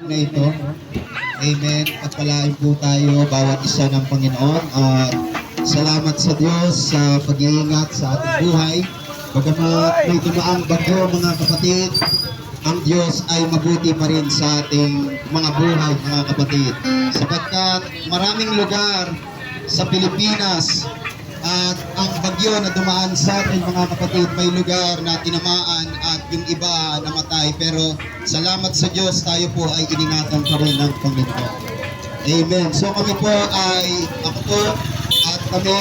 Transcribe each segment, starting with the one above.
na ito. Amen. Pagpalain po tayo bawat isa ng Panginoon at salamat sa Diyos sa pag-iingat sa ating buhay. Bagamat may tumaang bagyo mga kapatid, ang Diyos ay mabuti pa rin sa ating mga buhay mga kapatid. Sapagkat maraming lugar sa Pilipinas at ang bagyo na dumaan sa atin mga kapatid, may lugar na tinamaan at yung iba namatay. Pero salamat sa Diyos, tayo po ay iningatan pa rin ng Panginoon. Amen. So kami po ay, ako po at kami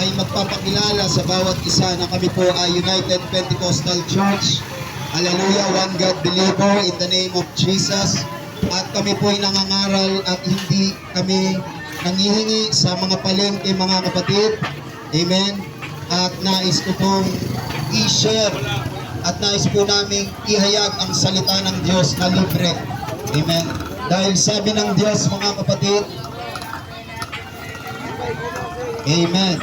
ay magpapakilala sa bawat isa na kami po ay United Pentecostal Church. Hallelujah, one God believer in the name of Jesus. At kami po ay nangangaral at hindi kami nangihingi sa mga palengke mga kapatid. Amen. At nais ko pong i-share at nais po namin ihayag ang salita ng Diyos na libre. Amen. Dahil sabi ng Diyos mga kapatid, Amen.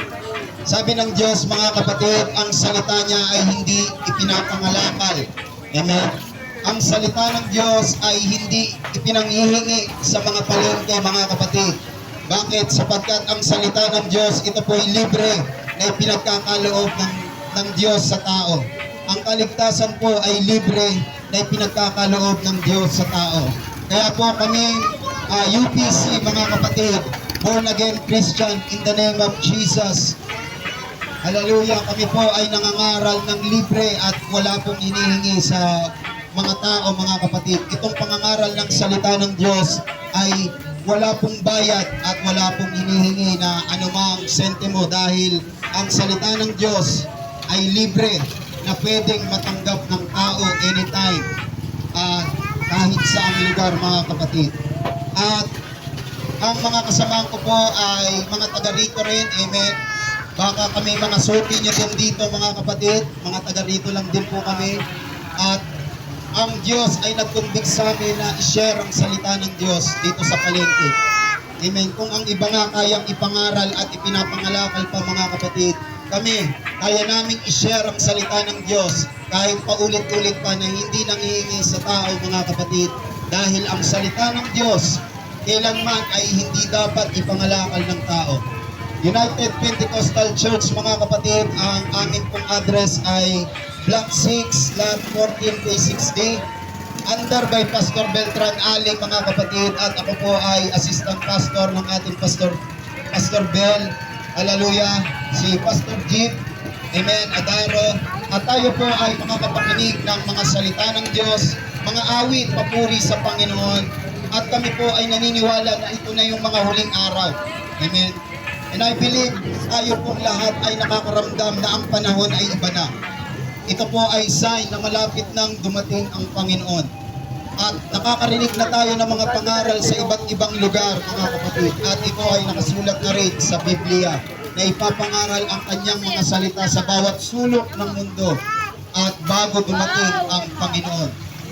Sabi ng Diyos mga kapatid, ang salita niya ay hindi ipinapangalakal. Amen. Ang salita ng Diyos ay hindi ipinanghihingi sa mga palengke mga kapatid. Bakit? Sapagkat ang salita ng Diyos, ito po ay libre na ipinagkakaloob ng Diyos sa tao. Ang kaligtasan po ay libre na ipinagkakaloob ng Diyos sa tao. Kaya po kami, UPC mga kapatid, born again Christian in the name of Jesus. Hallelujah, kami po ay nangangaral ng libre at wala pong hinihingi sa mga tao mga kapatid. Itong pangangaral ng salita ng Diyos ay wala pong bayad at wala pong hinihingi na anumang sentimo dahil ang salita ng Diyos ay libre na pwedeng matanggap ng tao anytime kahit saang lugar mga kapatid. At ang mga kasamahan ko po ay mga taga rito rin, amen. Baka kami mga suki nyo din dito mga kapatid, mga taga rito lang din po kami. At ang Diyos ay nagkumbig sa amin na i-share ang salita ng Diyos dito sa palengke. Amen. Kung ang iba nga kayang ipangaral at ipinapangalakal pa mga kapatid, kami, kaya naming i-share ang salita ng Diyos kahit paulit-ulit pa na hindi nanghihingi sa tao mga kapatid. Dahil ang salita ng Diyos, kailanman ay hindi dapat ipangalakal ng tao. United Pentecostal Church mga kapatid, ang amin pong address ay Block 6, Lot 14, P60, under by Pastor Beltran Aling mga kapatid, at ako po ay assistant pastor ng ating Pastor Bel, hallelujah, si Pastor Jeep, amen, Adaro, at tayo po ay makakapakinig ng mga salita ng Diyos, mga awit, papuri sa Panginoon, at kami po ay naniniwala na ito na yung mga huling araw, amen. And I believe tayo pong lahat ay nakakaramdam na ang panahon ay iba na. Ito po ay sign na malapit nang dumating ang Panginoon. At nakakarinig na tayo ng mga pangaral sa iba't ibang lugar mga kapatid. At ito ay nakasulat na rin sa Biblia na ipapangaral ang kanyang mga salita sa bawat sulok ng mundo at bago dumating ang Panginoon.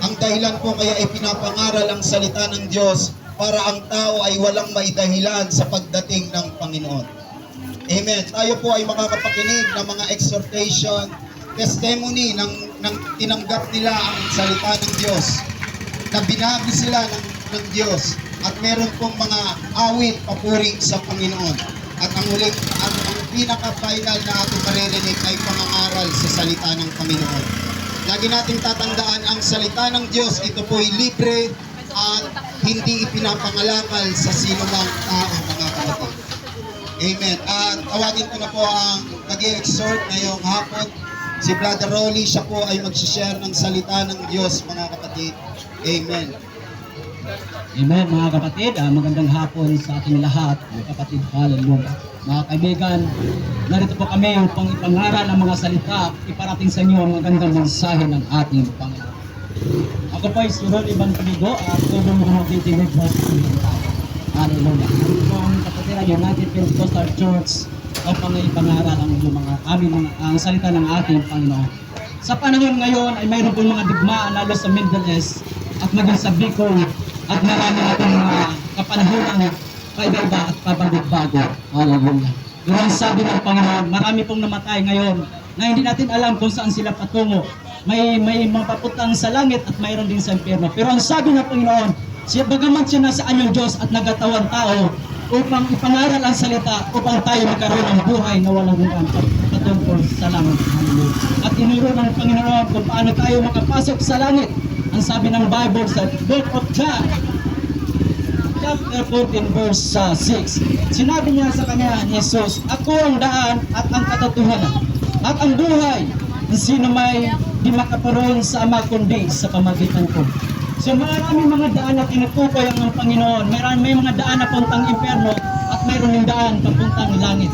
Ang dahilan po kaya ipinapangaral ang salita ng Diyos para ang tao ay walang maidahilan sa pagdating ng Panginoon. Amen. Tayo po ay makakapakinig ng mga exhortation, testimony ng tinanggap nila ang salita ng Diyos, na binago sila ng Diyos, at meron pong mga awit papuri sa Panginoon. At ang pinaka-final na ating maririnig ay pangangaral sa salita ng Panginoon. Lagi nating tatandaan ang salita ng Diyos, ito po ay libre at hindi ipinapangalakal sa sino mang tao mga kapatid. Amen. At tawagin ko na po ang nag-i-exhort ngayong hapon. Si Brother Rolly, siya po ay mag-share ng salita ng Diyos mga kapatid. Amen. Amen mga kapatid, magandang hapon sa ating lahat mga kapatid. Hallelujah. Mga kaibigan, narito po kami upang ipangaral ang mga salita, iparating sa inyo ang magandang mensahe ng ating Panginoon. Ako po ay si Ron Ivan Panigo at tulong mga magtitindig sa hallelujah. Ito po ang kapatiran United Pentecostal Church upang ipangaral ang salita ng ating Panginoon. Sa panahon ngayon ay mayroon po mga digmaan lalo sa Middle East at maging sa Bicol at marami natin mga kapanahonan paiba-iba at pabago-bago. Hallelujah. Yung sabi ng Panginoon, marami pong namatay ngayon na hindi natin alam kung saan sila patungo. may mapapuntang sa langit at mayroon din sa impyerno. Pero ang sabi ng Panginoon, siya bagaman siya nasa anyong Diyos at nagatawan tao upang ipangaral ang salita upang tayo magkaroon ng buhay na walang hanggan patungkol sa langit. Hallelujah. At inuro ng Panginoon kung paano tayo makapasok sa langit. Ang sabi ng Bible sa Book of John, chapter 14 verse 6. Sinabi niya sa kanya ni Jesus, "Ako ang daan at ang katotohanan at ang buhay. Sino may di makaparoon sa Ama kundi sa pamagitan ko." So maraming mga daan na tinutukoy ang Panginoon. May mga daan na puntang impyerno at mayroon ng daan papuntang langit.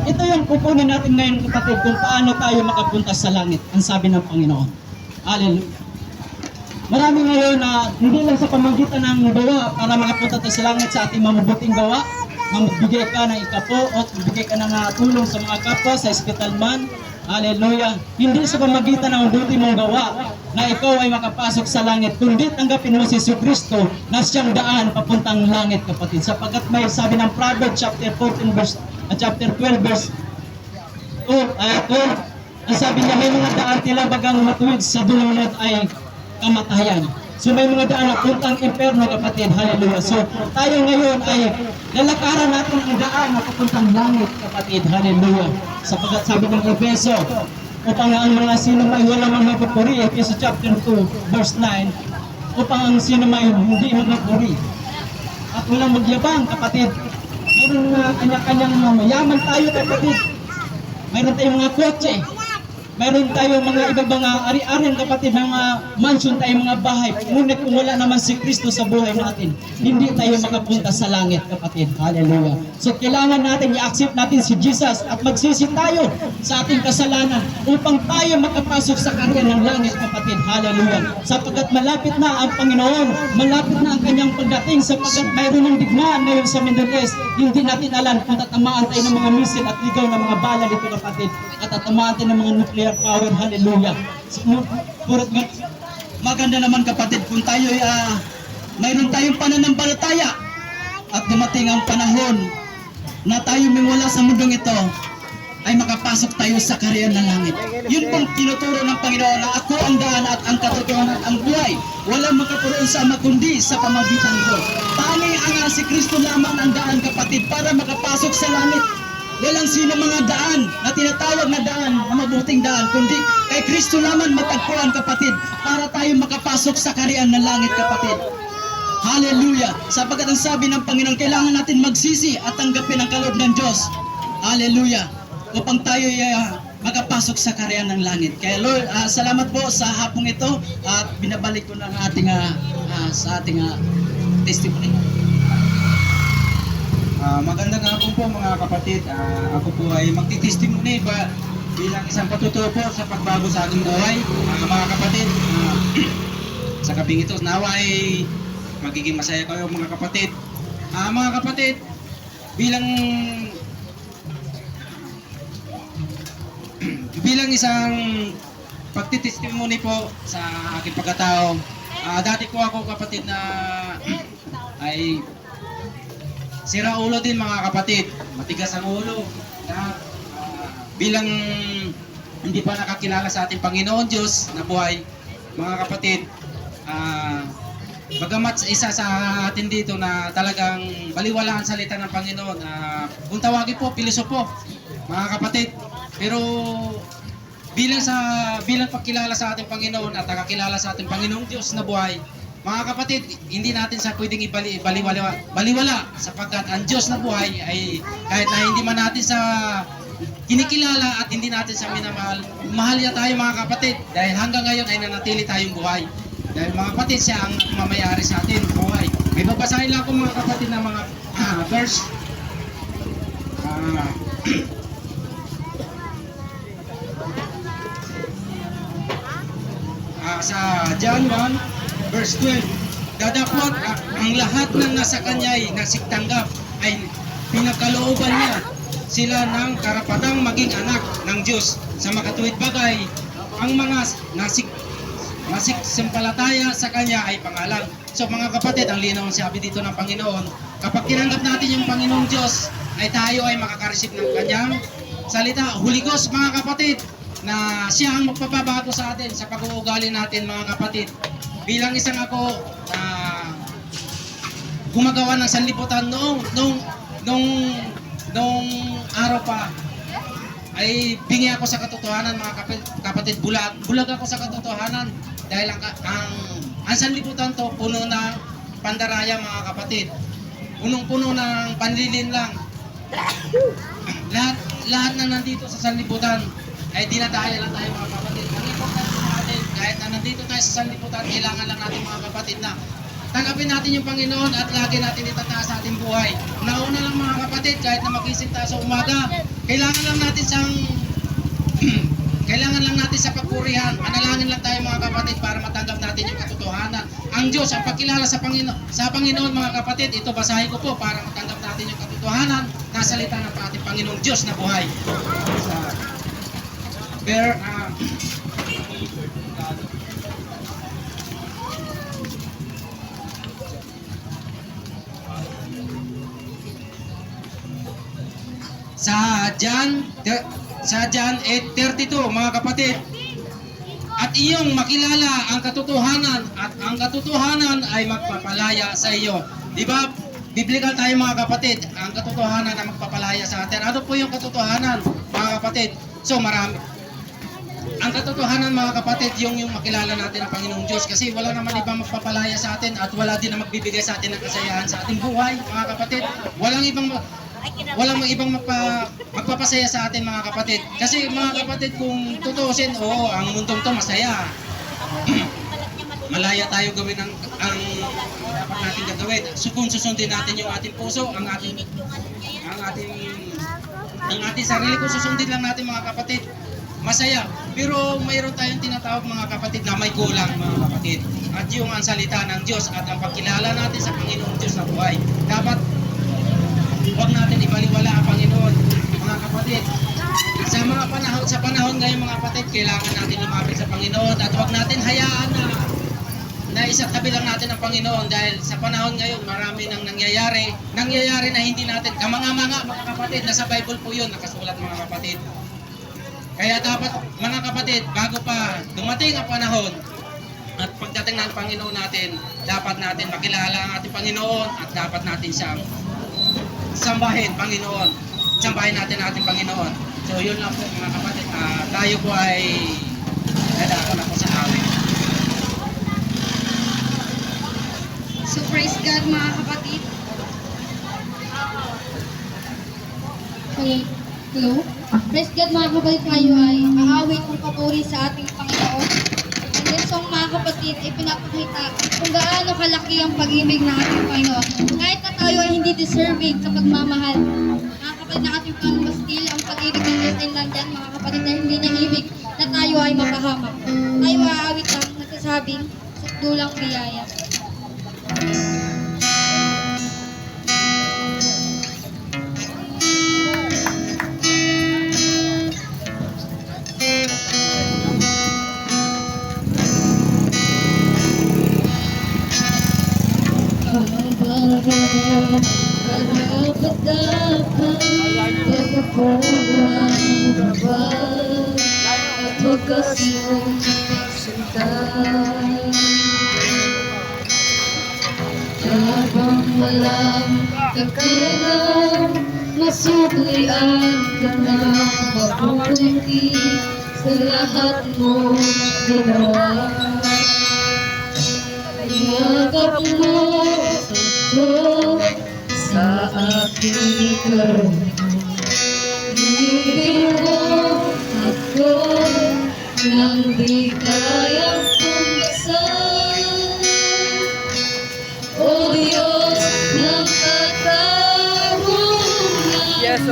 Ito yung kukunin natin ngayon, kapatid, kung paano tayo makapunta sa langit. Ang sabi ng Panginoon. Hallelujah. Marami ngayon na hindi lang sa pamagitan ng gawa para makapunta tayo sa langit sa ating mabubuting gawa. Magbigay ka ng ikapo o magbigay ka ng tulong sa mga kapwa, sa hospital man. Hallelujah. Hindi sa pamagitan ng mabuti mong gawa na ikaw ay makapasok sa langit, kundi tanggapin mo si Kristo na siyang daan papuntang langit, kapatid. Sapagkat may sabi ng Proverbs chapter 14 verse chapter 12 verse 12, ang sabi niya, may mga daan tila bagang matuwid sa dulot ay kamatayan. So may mga daan na puntang impyerno, kapatid. Hallelujah. So tayo ngayon ay lalakaran natin ang daan na papuntang langit, kapatid. Hallelujah. Sapagkat sabi ng Efeso, upang ang mga sino may walang magpupuri, Efeso chapter 2 verse 9, upang ang sino may hindi magpupuri at walang magyabang, kapatid. Mayroon na kanya-kanyang mayaman tayo, kapatid. Mayroon tayong mga kotse. Mayroon tayong mga ibang mga ari-arian, kapatid, mga mansion tayong mga bahay. Ngunit kung wala naman si Kristo sa buhay natin, hindi tayo makapunta sa langit, kapatid. Hallelujah. So kailangan natin i-accept natin si Jesus at magsisi tayo sa ating kasalanan upang tayo makapasok sa karya ng langit, kapatid. Hallelujah. Sapagkat malapit na ang Panginoon, malapit na ang kanyang pagdating, sapagkat mayroon ng digmaan ngayon sa Middle East. Hindi natin alam kung tatamaan tayo ng mga misil at ligaw ng mga bala dito, kapatid, at tatamaan tayo ng mga nuclear power. Hallelujah. So, maganda naman, kapatid, kung tayo mayroon tayong pananampalataya at dumating ang panahon na tayo may wala sa mundong ito, ay makapasok tayo sa karya ng langit. Yun pong tinuturo ng Panginoon na ako ang daan at ang katotohanan at ang buhay. Walang makapuroon sa Ama kundi sa pamagitan ko. Tanging ang si Kristo lamang ang daan, kapatid, para makapasok sa langit. Walang sino mga daan na tinatawag na daan, na mabuting daan, kundi kay Kristo naman matagpuan, kapatid, para tayo makapasok sa kaharian ng langit, kapatid. Hallelujah! Sapagkat ang sabi ng Panginoon, kailangan natin magsisi at tanggapin ang kaloob ng Diyos. Hallelujah! Upang tayo makapasok sa kaharian ng langit. Kaya Lord, salamat po sa hapong ito at binabalik ko na ang ating sa ating testimony. Magandang hapon po, mga kapatid. Ako po ay magtitestimony bilang isang patutuo po sa pagbago sa aking buhay. Mga kapatid, sa gabing ito, nawa ay magiging masaya kayo, mga kapatid. Mga kapatid, bilang isang pagtitestimony po sa aking pagkatao, dati po ako, kapatid, na ay sira ulo din, mga kapatid. Matigas ang ulo. Bilang hindi pa nakakilala sa ating Panginoon Diyos na buhay, mga kapatid, bagamat isa sa atin dito na talagang baliwala ang salita ng Panginoon, kung tawagin po, pilosopo, mga kapatid. Pero bilang pagkilala sa ating Panginoon at nakakilala sa ating Panginoong Diyos na buhay, mga kapatid, hindi natin sa pwedeng baliwala, sapagkat ang Diyos na buhay ay kahit na hindi man natin sa kinikilala at hindi natin sa minamahal, mahal niya tayo, mga kapatid, dahil hanggang ngayon ay nanatili tayong buhay. Dahil mga kapatid, siya ang mamayari sa atin, buhay. May babasahin lang ako, mga kapatid, na mga verse. Sa John 1 verse 12, dadapot ang lahat ng nasa kanya'y nasiktanggap ay pinagkalooban niya sila ng karapatang maging anak ng Diyos sa makatuwid bagay. Ang mga nasiksimpalataya sa kanya ay pangalan. So mga kapatid, ang linaw ang sabi dito ng Panginoon, kapag tinanggap natin yung Panginoong Diyos, ay tayo ay makakareceive ng kanyang salita. Holy Ghost, mga kapatid, na siya ang magpapabago sa atin sa pag-uugali natin mga kapatid. Bilang isang ako gumagawa ng sanlibutan nung araw pa, ay bingi ako sa katotohanan mga kapatid. Bulag ako sa katotohanan dahil ang sanlibutan to puno ng pandaraya mga kapatid. Punong-puno ng panlilinlang. Lahat na nandito sa sanlibutan ay dinadaya lang tayo mga kapatid. Ang importante natin, kahit na nandito tayo sa sanlibutan, kailangan lang natin mga kapatid na tanggapin natin yung Panginoon at lagi natin itataas sa ating buhay. Nauna lang mga kapatid, kahit na magising tayo sa umaga, kailangan lang natin sa pagpurihan. Manalangin lang tayo mga kapatid para matanggap natin yung katotohanan. Ang Diyos, ang pagkilala sa Panginoon mga kapatid, ito basahin ko po para matanggap natin yung katotohanan na salita ng ating Panginoong Diyos na buhay. Sa John 8:32 mga kapatid, at iyong makilala ang katotohanan at ang katotohanan ay magpapalaya sa iyo. Di ba? Biblical tayo mga kapatid, ang katotohanan na magpapalaya sa atin. Ano po yung katotohanan mga kapatid? So marami. Ang katotohanan mga kapatid, yung makilala natin ang Panginoong Diyos, kasi wala naman ibang magpapalaya sa atin at wala din na magbibigay sa atin ng kasayahan sa ating buhay mga kapatid. Walang ibang magpapasaya sa atin mga kapatid. Kasi mga kapatid, kung tutuusin, oo, ang mundong to masaya. Malaya tayo gawin ang dapat natin gagawin. So kung susundin natin yung ating puso, ang ating sarili, kung susundin lang natin mga kapatid, masaya. Pero mayroon tayong tinatawag mga kapatid na may kulang mga kapatid. At yung ang salita ng Diyos at ang pagkilala natin sa Panginoong Diyos na buhay. Dapat huwag natin ibaliwala ang Panginoon mga kapatid. Sa panahon ngayon mga kapatid, kailangan natin lumapit sa Panginoon at huwag natin hayaan na isatabi lang natin ang Panginoon, dahil sa panahon ngayon marami nang nangyayari na hindi natin kamanga-manga mga kapatid. Nasa Bible po yun nakasulat mga kapatid. Kaya dapat mga kapatid, bago pa dumating ang panahon at pagdating ng Panginoon natin, dapat natin makilala ang ating Panginoon at dapat natin siyang sambahin Panginoon. Sambahin natin ang ating Panginoon. So yun lang po mga kapatid. Tayo po ay dadako na po sa awit. So praise God mga kapatid. Hello? Praise God mga kapatid, tayo ay aawit ng papuri sa ating Panginoon. And this song mga kapatid ay pinapakita kung gaano kalaki ang pag-ibig ng ating Panginoon. Kahit na tayo ay hindi deserving sa pagmamahal, mga kapatid ng ating Panginoon, but still ang pag-ibig ng Diyos ay nandyan mga kapatid, na hindi niya ibig na tayo ay mapahamak. Tayo aawit lang nagsasabing sa dulang biyaya. Habang walang kakayanan, masuklian ka na mabuti sa lahat mo ginawa. Iyagap mo ako sa aking karino. Ibig mo ako nang di kayang pumasan. O Diyos ng katarungan, at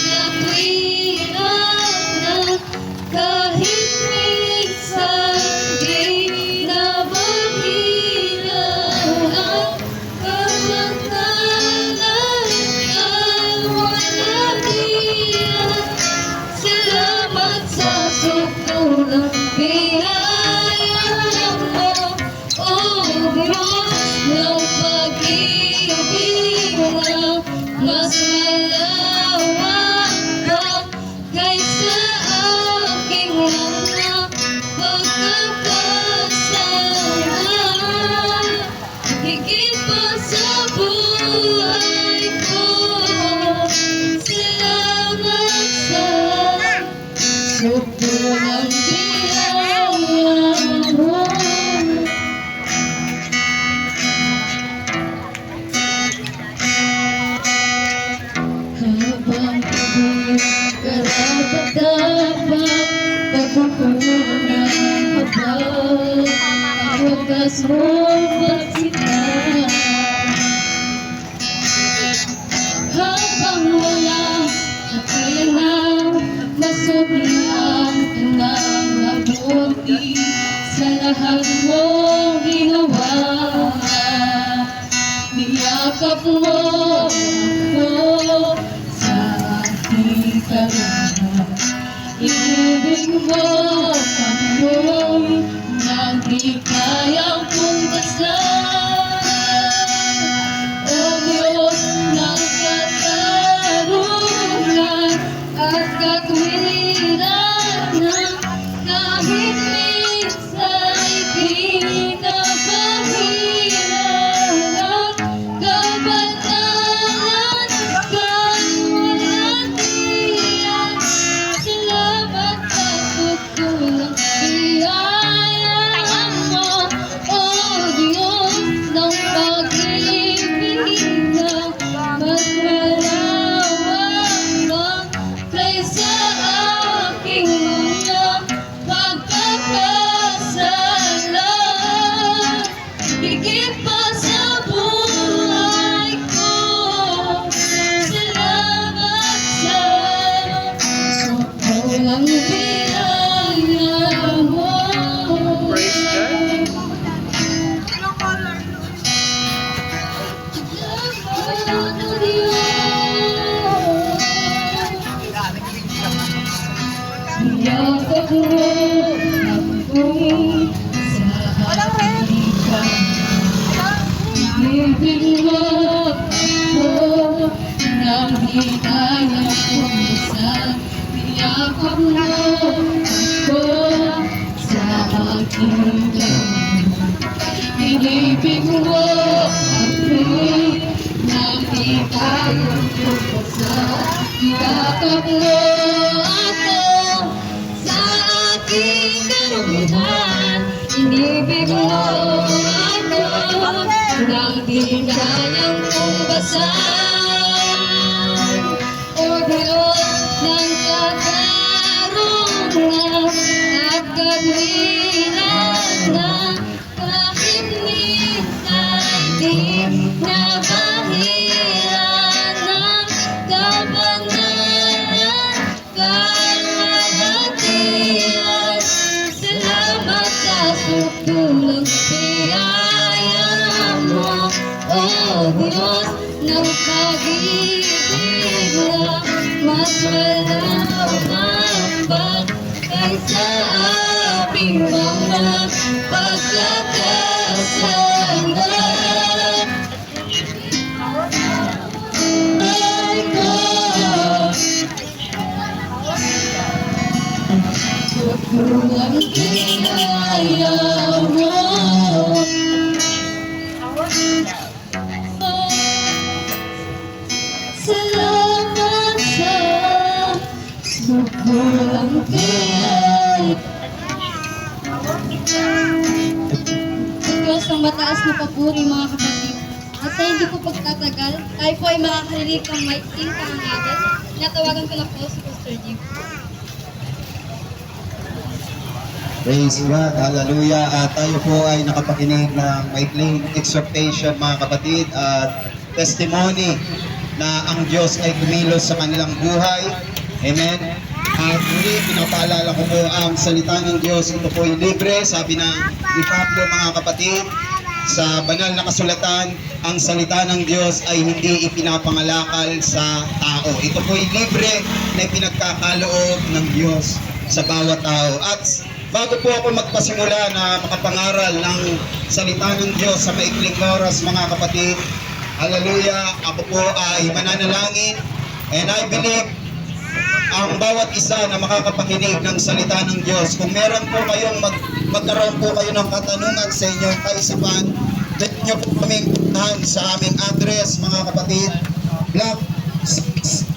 nakwinan kahit minsan di na maghilang. Ang kamantanan ay walang diyan. Salamat sa sukulang biyaya mo, O Diyos ng pag-ibig na mas malawak kaysa aking pa sa buhay ko. Salamat sa sobrang biyaya mo. Habang ako'y karapat-dapat, pagkukulang habang ang wagas mong pagsita. Habang wala kakayanan, masublihan ka ng mabuti sa lahat mong ginawa. Niyakap mo ako sa aking kaluhan. Ibig mo ako nang di kayang pungkasan. O Diyos ng katarungan at katwiran, kahit minsa'y pinapahirap, kabanalan kang walang tiyan. Salamat sa pagkulang biyaya mo, O Diyos ng pag-ibig na mas malawak kaysa aking mga pagkakasala. Higit pa sa buhay ko, salamat sa sobrang biyaya mo. Salamat, O Diyos. Yakap mo ako sa halikan. Ibig mo ako nang di kayang pungkasan. Yakap mo ako sa aking kaluhan. Ibig mo ako nang di kayang pungkasan. Yakap mo ako sa aking kaluhan. Inibig mo ako nang di kayang pungkasan. O Diyos ng katarungan at katwiran, kahit minsa'y di nabahiran ng kabanalan kang malatian. Salamat sa sutulang biyaya mo, O Diyos ng pag-ibig na mas malawak pa kaysa aming mga pagkakasala. Ay ko, sobrang biyaya mo. Salamat sa sobrang biyaya. Diyos ang mataas na papuri, mga kapatid. At sa hindi po pagtatagal, tayo po ay makakarinig ng maikling pangangaral. Natawagan ko na po si Pastor Jim. Praise God, hallelujah. At tayo po ay nakapakinig ng maikling exhortation, mga kapatid, at testimony na ang Diyos ay kumilos sa kanilang buhay. Amen. At muli, pinapaalala ko po ang salita ng Diyos. Ito po ay libre, sabi ng ni Pablo, mga kapatid, sa banal na kasulatan, ang salita ng Diyos ay hindi ipinapangalakal sa tao. Ito po ay libre na pinagkakaloob ng Diyos sa bawat tao. At bago po ako magpasimula na makapangaral ng salita ng Diyos sa maikling oras, mga kapatid, hallelujah, ako po ay mananalangin, and I believe ang bawat isa na makakapakinig ng salita ng Diyos, kung meron po kayong magkaroon po kayo ng katanungan sa inyong kaisipan, Pwede nyo po kaming puntahan sa aming address, mga kapatid. Block 6,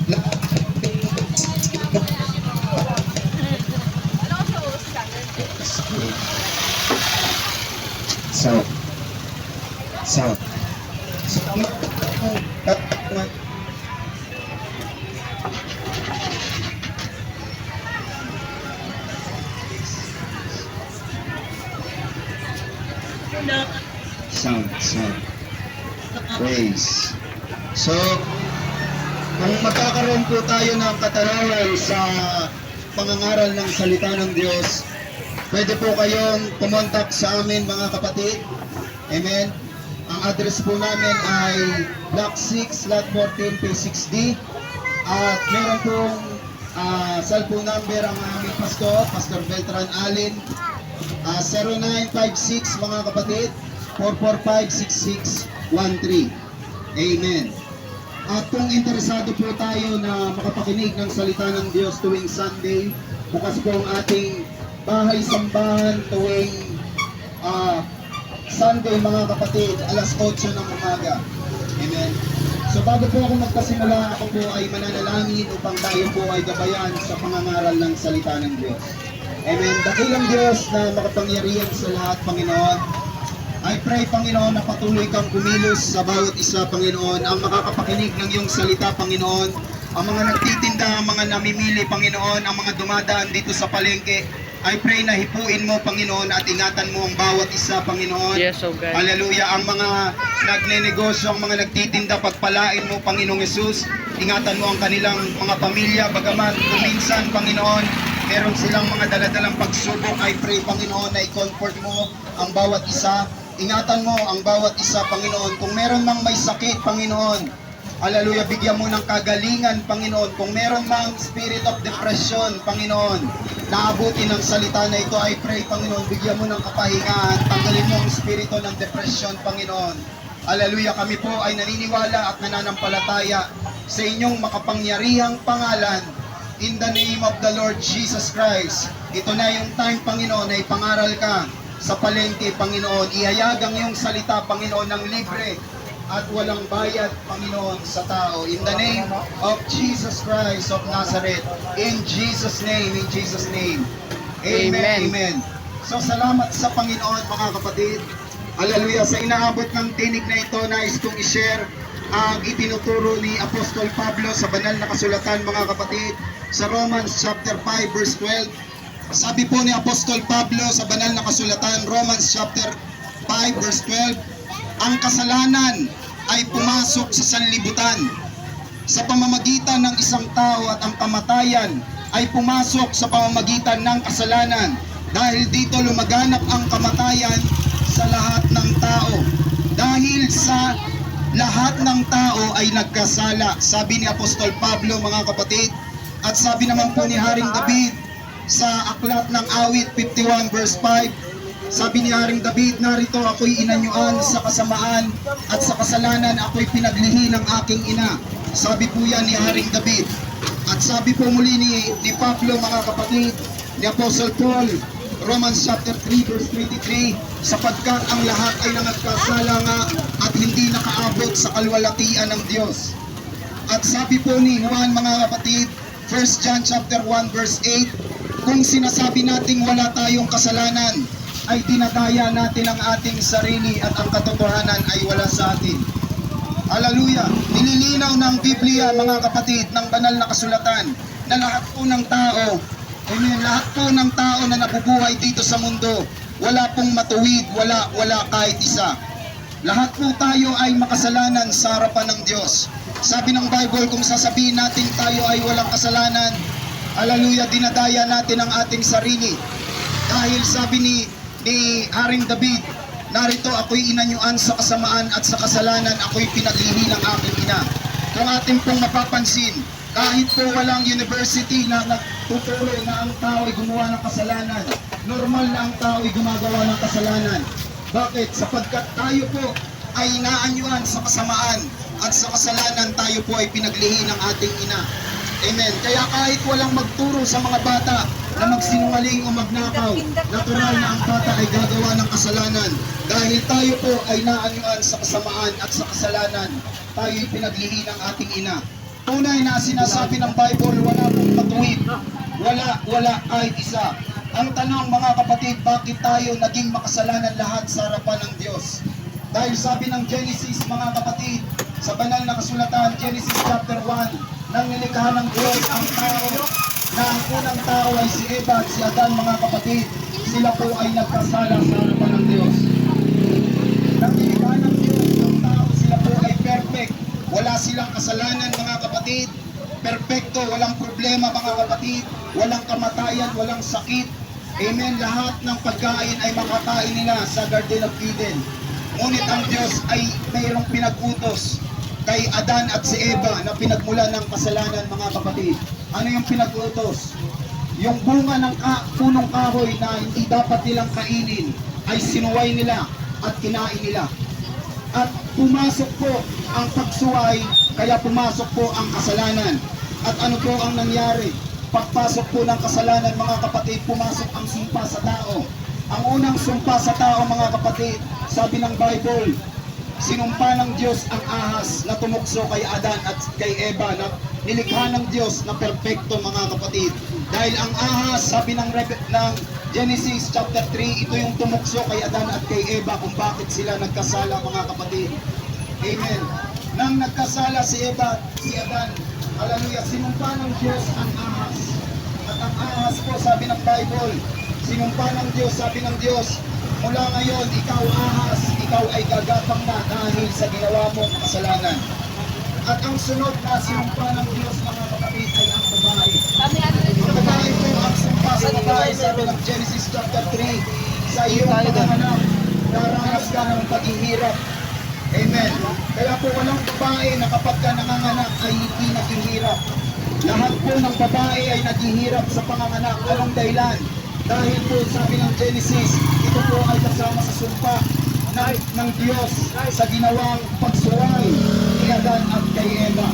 South. South. Sound. Praise. So, kung magkakaroon po tayo ng katanawan sa pangangaral ng salita ng Diyos, pwede po kayong pumontak sa amin, mga kapatid. Amen. Ang address po namin ay Block 6, Lot 14, P6D. At meron pong cellphone number ang aming Pastor Beltran Allen. 0956 mga kapatid, 445-6613. Amen. At kung interesado po tayo na makapakinig ng salita ng Diyos tuwing Sunday, bukas po ang ating bahay-sambahan tuwing Sunday mga kapatid, alas 8 ng umaga. Amen. So bago po ako magpasimula, ako po ay mananalangin upang tayo po ay gabayan sa pangangaral ng salita ng Diyos. Amen. Dakilang Diyos na makapangyarihan sa lahat, Panginoon. I pray, Panginoon, na patuloy kang kumilos sa bawat isa, Panginoon, ang makakapakinig ng iyong salita, Panginoon, ang mga nagtitinda, ang mga namimili, Panginoon, ang mga dumadaan dito sa palengke. I pray na hipuin mo, Panginoon, at ingatan mo ang bawat isa, Panginoon. Yes, oh God. Hallelujah. Ang mga nagnenegosyo, ang mga nagtitinda, pagpalain mo, Panginoong Yesus. Ingatan mo ang kanilang mga pamilya, bagamat kuminsan, Panginoon, meron silang mga daladalang pagsubok. I pray, Panginoon, na i-comfort mo ang bawat isa. Ingatan mo ang bawat isa, Panginoon. Kung meron mang may sakit, Panginoon, hallelujah, bigyan mo ng kagalingan, Panginoon. Kung meron mang spirit of depression, Panginoon, naabuti ng salita na ito, I pray, Panginoon, bigyan mo ng kapahingahan. Tanggalin mo ang spirito ng depression, Panginoon. Hallelujah, kami po ay naniniwala at nananampalataya sa inyong makapangyarihang pangalan. In the name of the Lord Jesus Christ. Ito na yung time, Panginoon, na ipangaral ka sa palengke, Panginoon. Ihayag ang iyong salita, Panginoon, ng libre at walang bayad, Panginoon, sa tao. In the name of Jesus Christ of Nazareth. In Jesus' name, in Jesus' name. Amen. Amen. So, salamat sa Panginoon, mga kapatid. Hallelujah. Sa inaabot ng tinig na ito, nais kong i-share ang itinuturo ni Apostol Pablo sa banal na kasulatan, mga kapatid, sa Romans chapter 5 verse 12. Sabi po ni Apostol Pablo sa banal na kasulatan, Romans chapter 5 verse 12, ang kasalanan ay pumasok sa sanlibutan sa pamamagitan ng isang tao at ang kamatayan ay pumasok sa pamamagitan ng kasalanan. Dahil dito lumaganap ang kamatayan sa lahat ng tao. Dahil sa lahat ng tao ay nagkasala, sabi ni Apostol Pablo, mga kapatid. At sabi naman po ni Haring David sa aklat ng awit 51 verse 5, sabi ni Haring David, narito ako'y inanyuan sa kasamaan at sa kasalanan ako'y pinaglihi ng aking ina. Sabi po yan ni Haring David. At sabi po muli ni Pablo, mga kapatid, ni Apostle Paul, Romans chapter 3 verse 23, sapagkat ang lahat ay nagkasala nga at hindi nakaabot sa kalwalatian ng Diyos. At sabi po ni Juan, mga kapatid, 1 John chapter 1 verse 8, kung sinasabi nating wala tayong kasalanan, ay dinadaya natin ang ating sarili at ang katotohanan ay wala sa atin. Hallelujah! Nililinaw ng Biblia, mga kapatid, ng banal na kasulatan, na lahat po ng tao, amen, lahat po ng tao na nabubuhay dito sa mundo, wala pong matuwid, wala kahit isa. Lahat po tayo ay makasalanan sa harapan ng Diyos. Sabi ng Bible, kung sasabihin natin tayo ay walang kasalanan, hallelujah, dinadaya natin ang ating sarili. Dahil sabi ni Haring David, narito ako'y inanyuan sa kasamaan at sa kasalanan ako'y pinaglihi ng aking ina. Kung ating pong mapapansin, kahit po walang university na nagtuturo na ang tao ay gumawa ng kasalanan, normal na ang tao ay gumagawa ng kasalanan. Bakit? Sapagkat tayo po ay inaanyuan sa kasamaan at sa kasalanan, tayo po ay pinaglihi ng ating ina. Amen. Kaya kahit walang magturo sa mga bata, na magsinungaling o magnakaw. Natural na ang bata ay gagawa ng kasalanan. Dahil tayo po ay naanyuan sa kasamaan at sa kasalanan, tayo'y pinaglihi ng ating ina. Tunay na sinasabi ng Bible, wala pong matuwid. Wala kahit isa. Ang tanong mga kapatid, bakit tayo naging makasalanan lahat sa harapan ng Diyos? Dahil sabi ng Genesis mga kapatid, sa banal na kasulatan, Genesis chapter 1, nang nilikha ng Diyos ang tao, na ang unang tao ay si Eva at si Adan mga kapatid, sila po ay nagkasala sa harapan ng Diyos. Nang nilikha ng Diyos ang tao, sila po ay perfect. Wala silang kasalanan mga kapatid. Perfecto, walang problema mga kapatid. Walang kamatayan, walang sakit. Amen. Lahat ng pagkain ay makakain nila sa Garden of Eden. Ngunit ang Diyos ay mayroong pinag-utos kay Adan at si Eva na pinagmulan ng kasalanan mga kapatid. Ano yung pinag-utos? Yung bunga ng punong kahoy na hindi dapat nilang kainin ay sinuway nila at kinain nila. At pumasok po ang pagsuway, kaya pumasok po ang kasalanan. At ano po ang nangyari? Pagpasok po ng kasalanan mga kapatid, pumasok ang sumpa sa tao. Ang unang sumpa sa tao mga kapatid, sabi ng Bible, sinumpa ng Diyos ang ahas na tumukso kay Adan at kay Eva na nilikha ng Diyos na perpekto mga kapatid. Dahil ang ahas, sabi ng Genesis chapter 3, ito yung tumukso kay Adan at kay Eva kung bakit sila nagkasala mga kapatid. Amen. Nang nagkasala si Eva, si Adan, hallelujah, sinumpa ng Diyos ang ahas. At ang ahas po, sabi ng Bible, sinumpa ng Diyos, sabi ng Diyos, mula ngayon, ikaw ahas, ikaw ay gagapang na dahil sa ginawa mong kasalanan. At ang sunod na sinumpa ng Diyos mga kapatid ay ang babae. Ang babae po ang sumpa sa babae, sabi ng Genesis chapter 3, sa iyong panganganak, daranas ka ng paghihirap. Amen. Kaya po walang babae na kapag ka nanganganak ay hindi naghihirap. Lahat po ng babae ay naghihirap sa panganganak. Anong dahilan? Dahil po sabi ng Genesis, ito po ay kasama sa sumpa ng Diyos sa ginawang pagsuway kay Adan at kay Eva.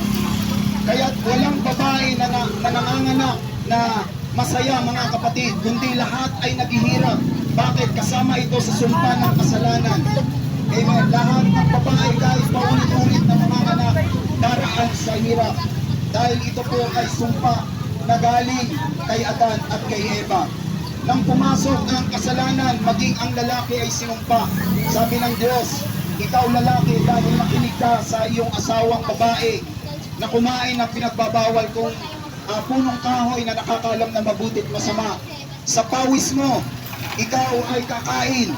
Kaya walang babae na nanganganak na masaya mga kapatid, kundi lahat ay naghihirap. Bakit? Kasama ito sa sumpa ng kasalanan. Amen. Lahat ng babae kahit paulit-ulit na manganganak daraan sa hirap. Dahil ito po ay sumpa na galing kay Adan at kay Eva. Nang pumasok ang kasalanan, maging ang lalaki ay sinumpa. Sabi ng Diyos, ikaw lalaki dahil makinig ka sa iyong asawang babae na kumain ng pinagbabawal kong punong kahoy na nakakalam na mabuti at masama. Sa pawis mo, ikaw ay kakain.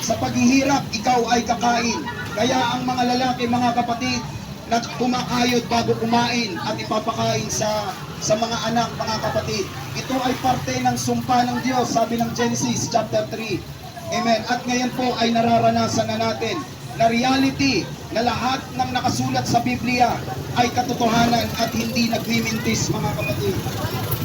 Sa paghihirap, ikaw ay kakain. Kaya ang mga lalaki, mga kapatid, na kumakayod bago kumain at ipapakain sa mga anak, mga kapatid. Ito ay parte ng sumpa ng Diyos, sabi ng Genesis chapter 3. Amen. At ngayon po ay nararanasan na natin na reality na lahat ng nakasulat sa Biblia ay katotohanan at hindi nagmimintis mga kapatid.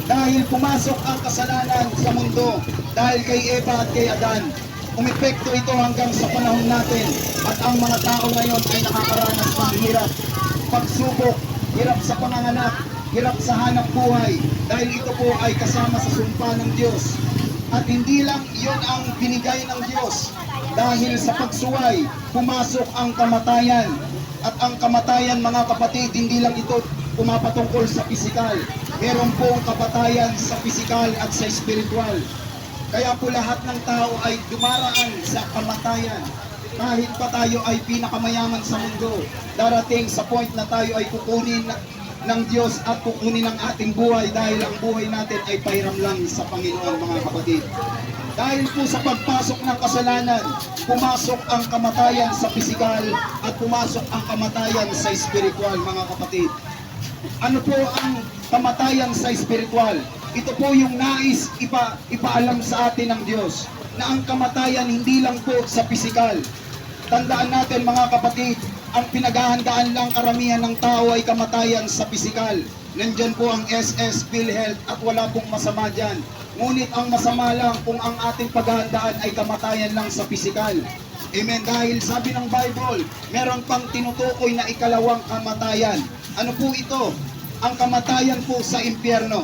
Dahil pumasok ang kasalanan sa mundo, dahil kay Eva at kay Adan, umepekto ito hanggang sa panahon natin at ang mga tao ngayon ay nakakaranas ng hirap, pagsubok, hirap sa panganganak, hirap sa hanap buhay dahil ito po ay kasama sa sumpa ng Diyos. At hindi lang iyon ang binigay ng Diyos dahil sa pagsuway, pumasok ang kamatayan. At ang kamatayan mga kapatid, hindi lang ito pumapatungkol sa pisikal. Meron pong kamatayan sa pisikal at sa spiritual. Kaya po lahat ng tao ay dumaraan sa kamatayan. Kahit pa tayo ay pinakamayaman sa mundo, darating sa point na tayo ay kukunin ng Diyos at kukunin ang ating buhay dahil ang buhay natin ay pahiram lang sa Panginoon mga kapatid. Dahil po sa pagpasok ng kasalanan, pumasok ang kamatayan sa pisikal at pumasok ang kamatayan sa spiritual mga kapatid. Ano po ang kamatayan sa spiritual? Ito po yung nais ipaalam sa atin ng Diyos na ang kamatayan hindi lang po sa pisikal. Tandaan natin mga kapatid, ang pinaghahandaan lang karamihan ng tao ay kamatayan sa pisikal. Nandyan po ang SS, PhilHealth at wala pong masama dyan. Ngunit ang masama lang kung ang ating paghahandaan ay kamatayan lang sa pisikal. Amen. Dahil sabi ng Bible, meron pang tinutukoy na ikalawang kamatayan. Ano po ito? Ang kamatayan po sa impyerno.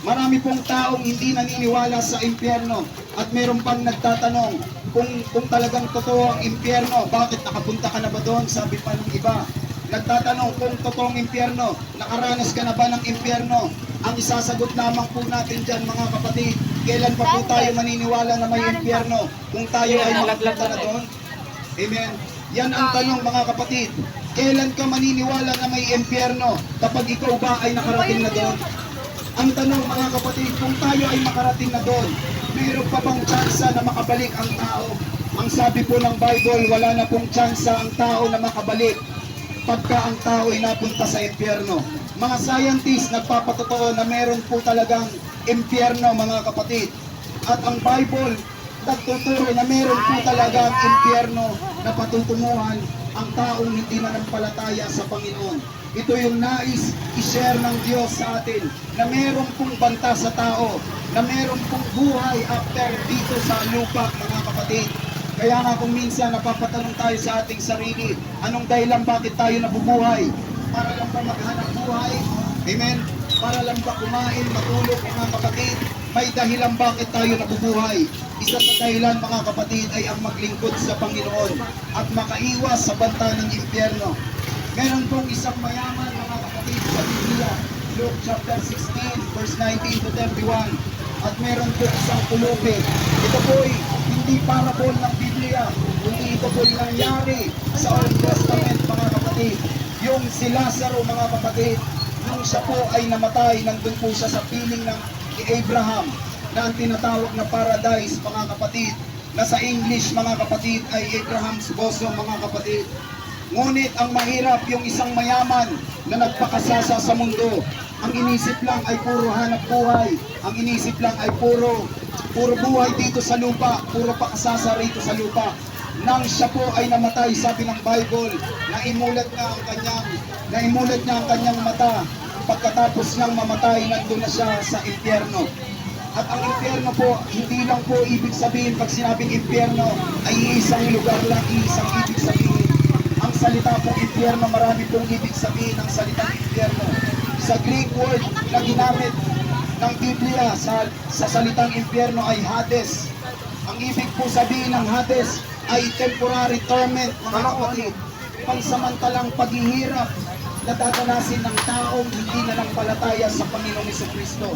Marami pong taong hindi naniniwala sa impyerno at meron pang nagtatanong kung talagang totoo ang impyerno, bakit nakapunta ka na ba doon? Sabi pa ng iba. Nagtatanong kung totoong impyerno, nakaranas ka na ba ng impyerno? Ang isasagot lamang po natin dyan mga kapatid, kailan pa po tayo maniniwala na may impyerno kung tayo ay makapunta na doon? Amen. Yan ang tanong mga kapatid. Kailan ka maniniwala na may impyerno kapag ikaw ba ay nakarating na doon? Ang tanong mga kapatid, kung tayo ay makarating na doon, mayroon pa bang tsansa na makabalik ang tao? Ang sabi po ng Bible, wala na pong tsansa ang tao na makabalik pagka ang tao ay napunta sa impyerno. Mga scientists nagpapatotoo na meron po talagang impyerno mga kapatid. At ang Bible nagtuturo na meron po talagang impyerno na patutunguhan ang taong hindi nanampalataya sa Panginoon. Ito yung nais i-share ng Diyos sa atin, na meron pong banta sa tao, na meron pong buhay after dito sa lupa mga kapatid. Kaya nga kung minsan napapatanong tayo sa ating sarili, anong dahilan bakit tayo nabubuhay? Para lang ba maghanap buhay? Amen? Para lang ba kumain, matulog mga kapatid? May dahilan bakit tayo nabubuhay. Isa sa dahilan mga kapatid ay ang maglingkod sa Panginoon at makaiwas sa banta ng impyerno. Meron pong isang mayaman mga kapatid sa Biblia, Luke chapter 16 verse 19 to 31. At meron po isang pulubi. Ito po'y hindi parable ng Biblia, kundi ito po'y nangyari sa Old Testament mga kapatid. Yung si Lazaro mga kapatid, nung siya po ay namatay, nandun po siya sa piling ng Abraham na ang tinatawag na paradise mga kapatid, na sa English mga kapatid ay Abraham's bosom mga kapatid. Ngunit ang mahirap yung isang mayaman na nagpakasasa sa mundo. Ang inisip lang ay puro hanap buhay. Ang inisip lang ay puro buhay dito sa lupa, puro pakasasa rito sa lupa. Nang siya po ay namatay, sabi ng Bible, naimulat niya ang kanyang mata. Pagkatapos niyang mamatay, nandun na siya sa impyerno. At ang impyerno po, hindi lang po ibig sabihin, pag sinabing impyerno, ay isang lugar lang, isang ibig sabihin. Ang salita pong impyerno, marami pong ibig sabihin ang salitang impyerno. Sa Greek word na ginamit ng Biblia sa salitang impyerno ay Hades. Ang ibig po sabihin ng Hades ay temporary torment mga kapatid. Pansamantalang paghihirap na dadanasin ng taong hindi nanampalataya sa Panginoong Jesucristo.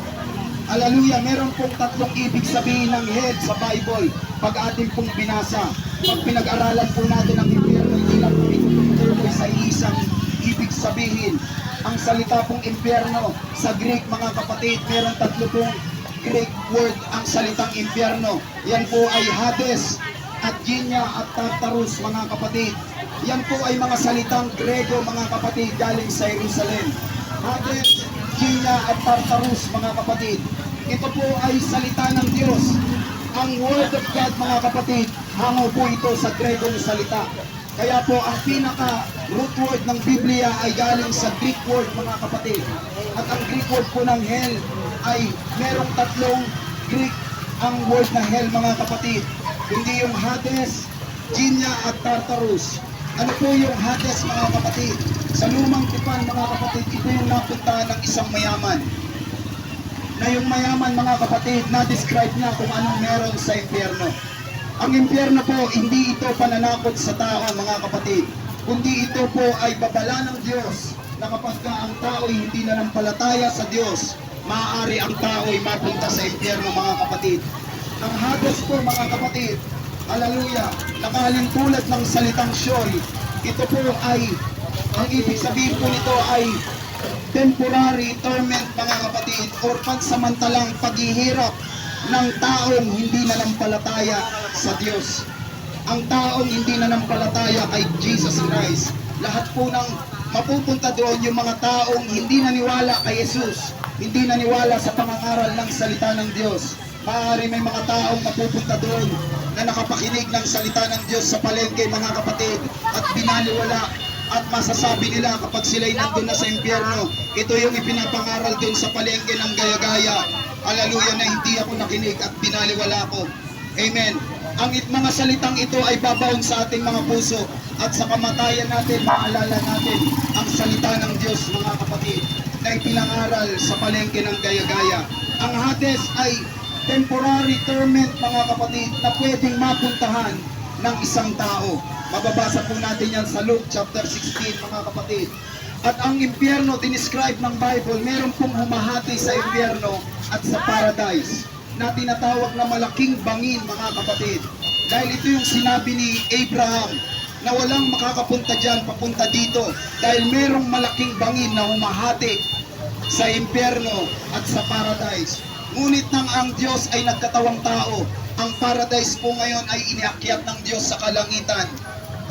Hallelujah, meron pong tatlong ibig sabihin ng head sa Bible pag ating pong binasa. Pag pinag-aralan po natin ang impyerno, hindi lang po itutuloy sa isang ibig sabihin. Ang salita pong impyerno sa Greek mga kapatid, meron tatlo pong Greek word ang salitang impyerno. Yan po ay Hades, at Ginia at Tartarus mga kapatid. Yan po ay mga salitang Grego mga kapatid galing sa Jerusalem. Hades, Ginia at Tartarus mga kapatid. Ito po ay salita ng Diyos. Ang Word of God mga kapatid, hango po ito sa Gregong salita. Kaya po ang pinaka root word ng Biblia ay galing sa Greek word mga kapatid. At ang Greek word po ng hell ay merong tatlong Greek ang word na hell mga kapatid. Hindi yung Hades, Ginia at Tartarus. Ano po yung Hades mga kapatid? Sa lumang tipan mga kapatid, ito yung napuntahan ng isang mayaman. Na yung mayaman mga kapatid, na-describe niya kung anong meron sa impyerno. Ang impyerno po, hindi ito pananakot sa tao mga kapatid, kundi ito po ay babala ng Diyos na kapag ang tao ay hindi nanampalataya sa Diyos, maaari ang tao ay mapunta sa impyerno mga kapatid. Ang Hades po mga kapatid, hallelujah, nakahalin tulad ng salitang Sheol. Ito po ay, ang ibig sabihin po nito ay temporary torment mga kapatid, or pansamantalang paghihirap ng taong hindi nanampalataya sa Diyos. Ang taong hindi nanampalataya kay Jesus Christ. Lahat po ng mapupunta doon yung mga taong hindi naniwala kay Jesus, hindi naniwala sa pangangaral ng salita ng Diyos. Maaari may mga taong mapupunta doon na nakapakinig ng salita ng Diyos sa palengke mga kapatid, at binaliwala. At masasabi nila kapag sila'y nandun na sa impyerno, ito yung ipinapangaral doon sa palengke ng gaya-gaya. Hallelujah, na hindi ako nakinig at binaliwala ko. Amen. Ang mga salitang ito ay babaon sa ating mga puso, at sa kamatayan natin, maalala natin ang salita ng Diyos mga kapatid na ipinangaral sa palengke ng gaya-gaya. Ang Hades ay temporary torment, mga kapatid, na pwedeng mapuntahan ng isang tao. Mababasa po natin yan sa Luke chapter 16, mga kapatid. At ang impyerno, dinescribe ng Bible, meron pong humahati sa impyerno at sa paradise na tinatawag na malaking bangin, mga kapatid. Dahil ito yung sinabi ni Abraham na walang makakapunta dyan, papunta dito. Dahil merong malaking bangin na humahati sa impyerno at sa paradise. Ngunit nang ang Diyos ay nagkatawang tao, ang paradise po ngayon ay iniakyat ng Diyos sa kalangitan.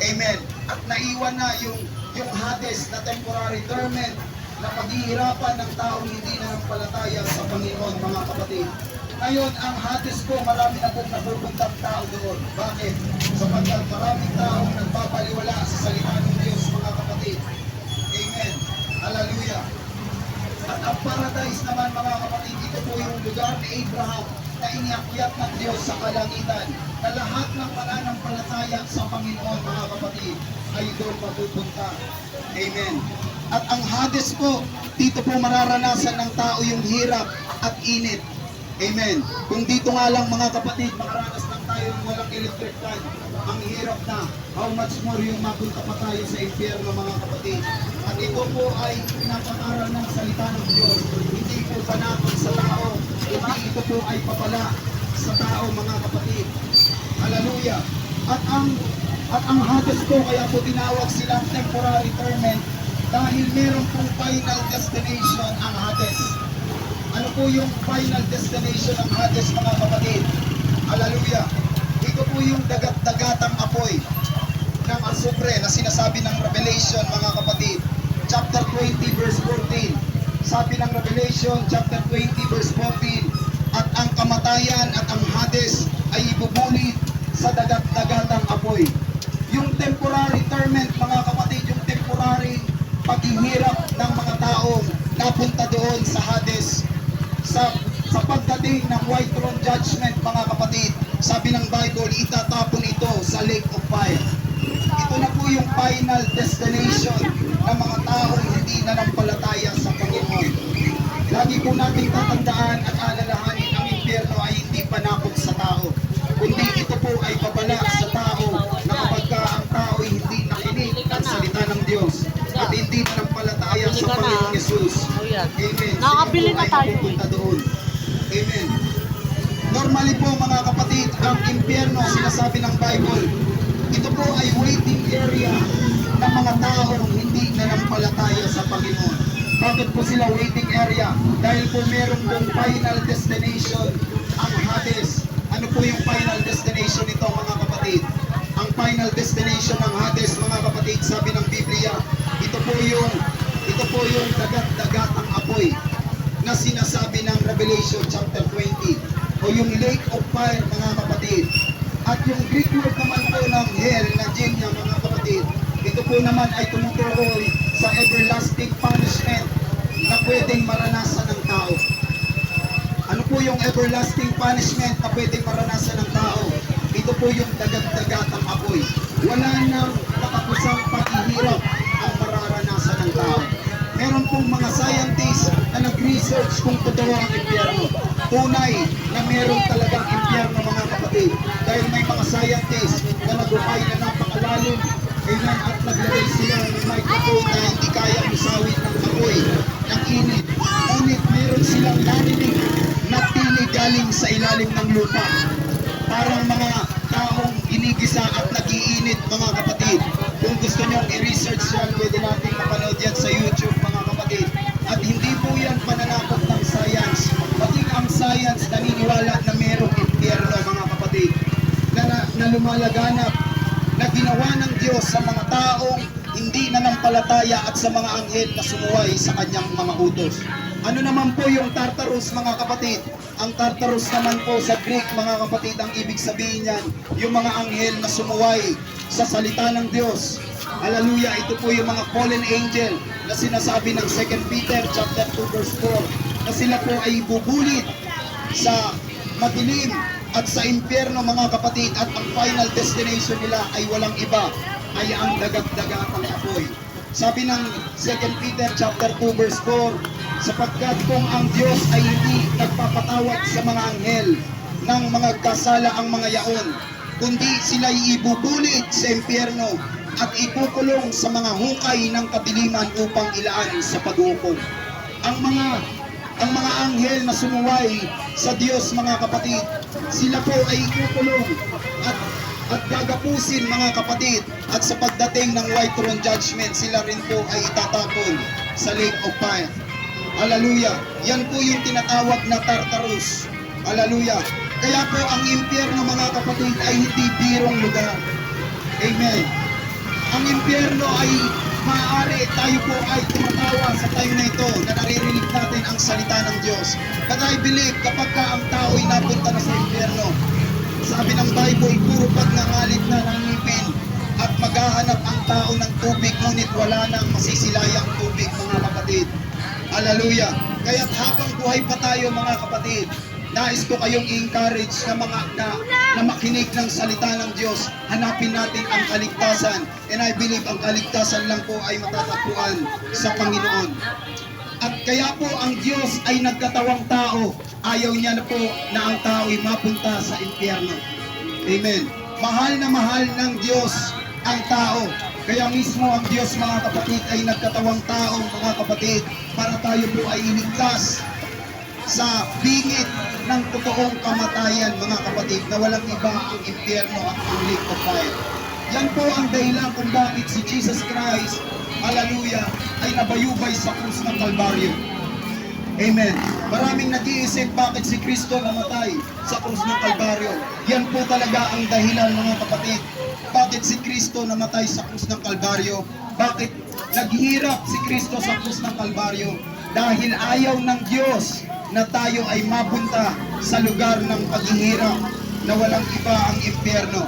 Amen. At naiwan na yung Hades na temporary torment na paghihirapan ng taong hindi nanampalataya sa Panginoon, mga kapatid. Ngayon, ang Hades po, marami na pong napupuntang tao doon. Bakit? Sapagkat maraming taong nagbabaliwala sa salita ng Diyos, mga kapatid. Amen. Hallelujah. At ang paradise naman, mga kapatid, ito po yung lugar ni Abraham na iniakyat ng Diyos sa kalangitan, na lahat ng mananampalataya sa Panginoon, mga kapatid, ay doon mapupunta. Amen. At ang Hades po, dito po mararanasan ng tao yung hirap at init. Amen. Kung dito nga lang, mga kapatid, makaranas lang tayo ng walang electric fan, ang hirap na. How much more yung mapunta pa tayo sa impyerno, mga kapatid. At ito po ay pinapakaral ng salita ng Diyos. Hindi po panakot sa tao, hindi ito po ay papala sa tao, mga kapatid. Hallelujah. At ang Hades po, kaya po tinawag silang temporary torment dahil meron pong final destination ang Hades. Ano po yung final destination ng Hades, mga kapatid? Hallelujah. Ito po yung dagat-dagatang apoy ng asupre na sinasabi ng Revelation, mga kapatid. Chapter 20 verse 14. Sabi ng Revelation chapter 20 verse 14, at ang kamatayan at ang Hades ay ibubulit sa dagat-dagatang apoy. Yung temporary torment, mga kapatid, yung temporary paghihirap ng mga taong napunta doon sa Hades, sa pagdating ng white throne judgment, mga kapatid, sabi ng Bible, itatapon ito sa lake of fire. Ito na po yung final destination ng mga taong hindi nanampalataya sa Panginoon. Lagi po natin tatandaan at alalahanin, ang impyerno ay hindi panakot sa tao, kundi ito po ay babala sa tao na kapag ang tao ay hindi nakinig ang salita ng Diyos at hindi nanampalataya sa Panginoong Yesus. Amen. Nakabili na tayo. Pupunta doon. Amen. Normally po, mga kapatid, ang impyerno, sinasabi ng Bible, ito po ay waiting area ng mga taong hindi nanampalataya sa Panginoon. Bakit po sila waiting area? Dahil po meron pong final destination ang Hades. Ano po yung final destination nito, mga kapatid? Ang final destination ng Hades, mga kapatid, sabi ng Biblia, ito po yung dagat-dagatang apoy na sinasabi ng Revelation chapter 20, o yung lake of fire, mga kapatid. At yung Greek word naman po ng hell na Genia, mga kapatid, ito po naman ay tumutukoy sa everlasting punishment na pwedeng maranasan ng tao. Ano po yung everlasting punishment na pwedeng maranasan ng tao? Ito po yung dagat-dagatang apoy. Wala nang katapusang paghihirap ang mararanasan ng tao. Meron pong mga scientists na nag-research kung totoo ang impyerno. Tunay na meron talagang impyerno, mga kapatid. Dahil may mga scientists na nag-upay na napakalalim, amen, at naglagay sila ng microphone na hindi kaya misawit ng apoy, ng init. Ngunit meron silang narinig na tinig galing sa ilalim ng lupa. Parang mga taong ginigisa at nagiinit, mga kapatid. Kung gusto nyo i-research yan, pwede natin mapanood yan sa YouTube, mga kapatid. At hindi po yan pananakot ng science. Pati ang science naniniwala na merong impyerno, mga kapatid, na lumalaganap, na ginawa ng Diyos sa mga taong hindi nanampalataya at sa mga anghel na sumuway sa kanyang mga utos. Ano naman po yung Tartarus, mga kapatid? Ang Tartarus naman po sa Greek, mga kapatid, ang ibig sabihin niyan, yung mga anghel na sumuway sa salita ng Diyos. Hallelujah, ito po yung mga fallen angel na sinasabi ng 2 Peter chapter 2 verse 4 na sila po ay bubulit sa madilim at sa impyerno, mga kapatid, at ang final destination nila ay walang iba, ay ang dagat-dagatang apoy. Sabi ng 2 Peter chapter 2 verse 4, Sapagkat kung ang Diyos ay hindi nagpapatawad sa mga anghel ng mga kasala ang mga yaon, kundi sila'y ibubulit sa impyerno at ikukulong sa mga hukay ng kadiliman upang ilaan sa pag-uukol. Ang mga anghel na sumuway sa Diyos, mga kapatid, sila po ay ikukulong at gagapusin, mga kapatid, at sa pagdating ng white throne judgment, sila rin po ay itatapon sa lake of fire. Hallelujah. Yan po yung tinatawag na Tartarus. Hallelujah. Kaya po ang impyerno, mga kapatid, ay hindi birong lugar. Amen. Ang impyerno ay maaari tayo po ay tumatawa sa time na ito na naririnig natin ang salita ng Diyos. But I believe kapag ka ang tao ay napunta na sa impyerno, sabi ng Bible, puro pagnangalit na ng ngipin at maghahanap ang tao ng tubig, ngunit wala nang masisilayang tubig, mga kapatid. Hallelujah. Kaya't habang buhay pa tayo, mga kapatid, nais ko kayong i-encourage na makinig ng salita ng Diyos. Hanapin natin ang kaligtasan. And I believe ang kaligtasan lang po ay matatagpuan sa Panginoon. At kaya po ang Diyos ay nagkatawang tao. Ayaw niya na po na ang tao ay mapunta sa impyerno. Amen. Mahal na mahal ng Diyos ang tao. Kaya mismo ang Diyos, mga kapatid, ay nagkatawang tao, mga kapatid, para tayo po ay iligtas sa bingit ng totoong kamatayan, mga kapatid, na walang iba ang impyerno at ang lake of fire. Yan po ang dahilan kung bakit si Jesus Christ, hallelujah, ay nabayubay sa krus ng Kalbaryo. Amen. Maraming nag-iisip bakit si Kristo namatay sa krus ng Kalbaryo. Yan po talaga ang dahilan, mga kapatid. Bakit si Kristo namatay sa krus ng Kalbaryo? Bakit naghirap si Kristo sa krus ng Kalbaryo? Dahil ayaw ng Diyos na tayo ay mapunta sa lugar ng paghihirap na walang iba ang impyerno.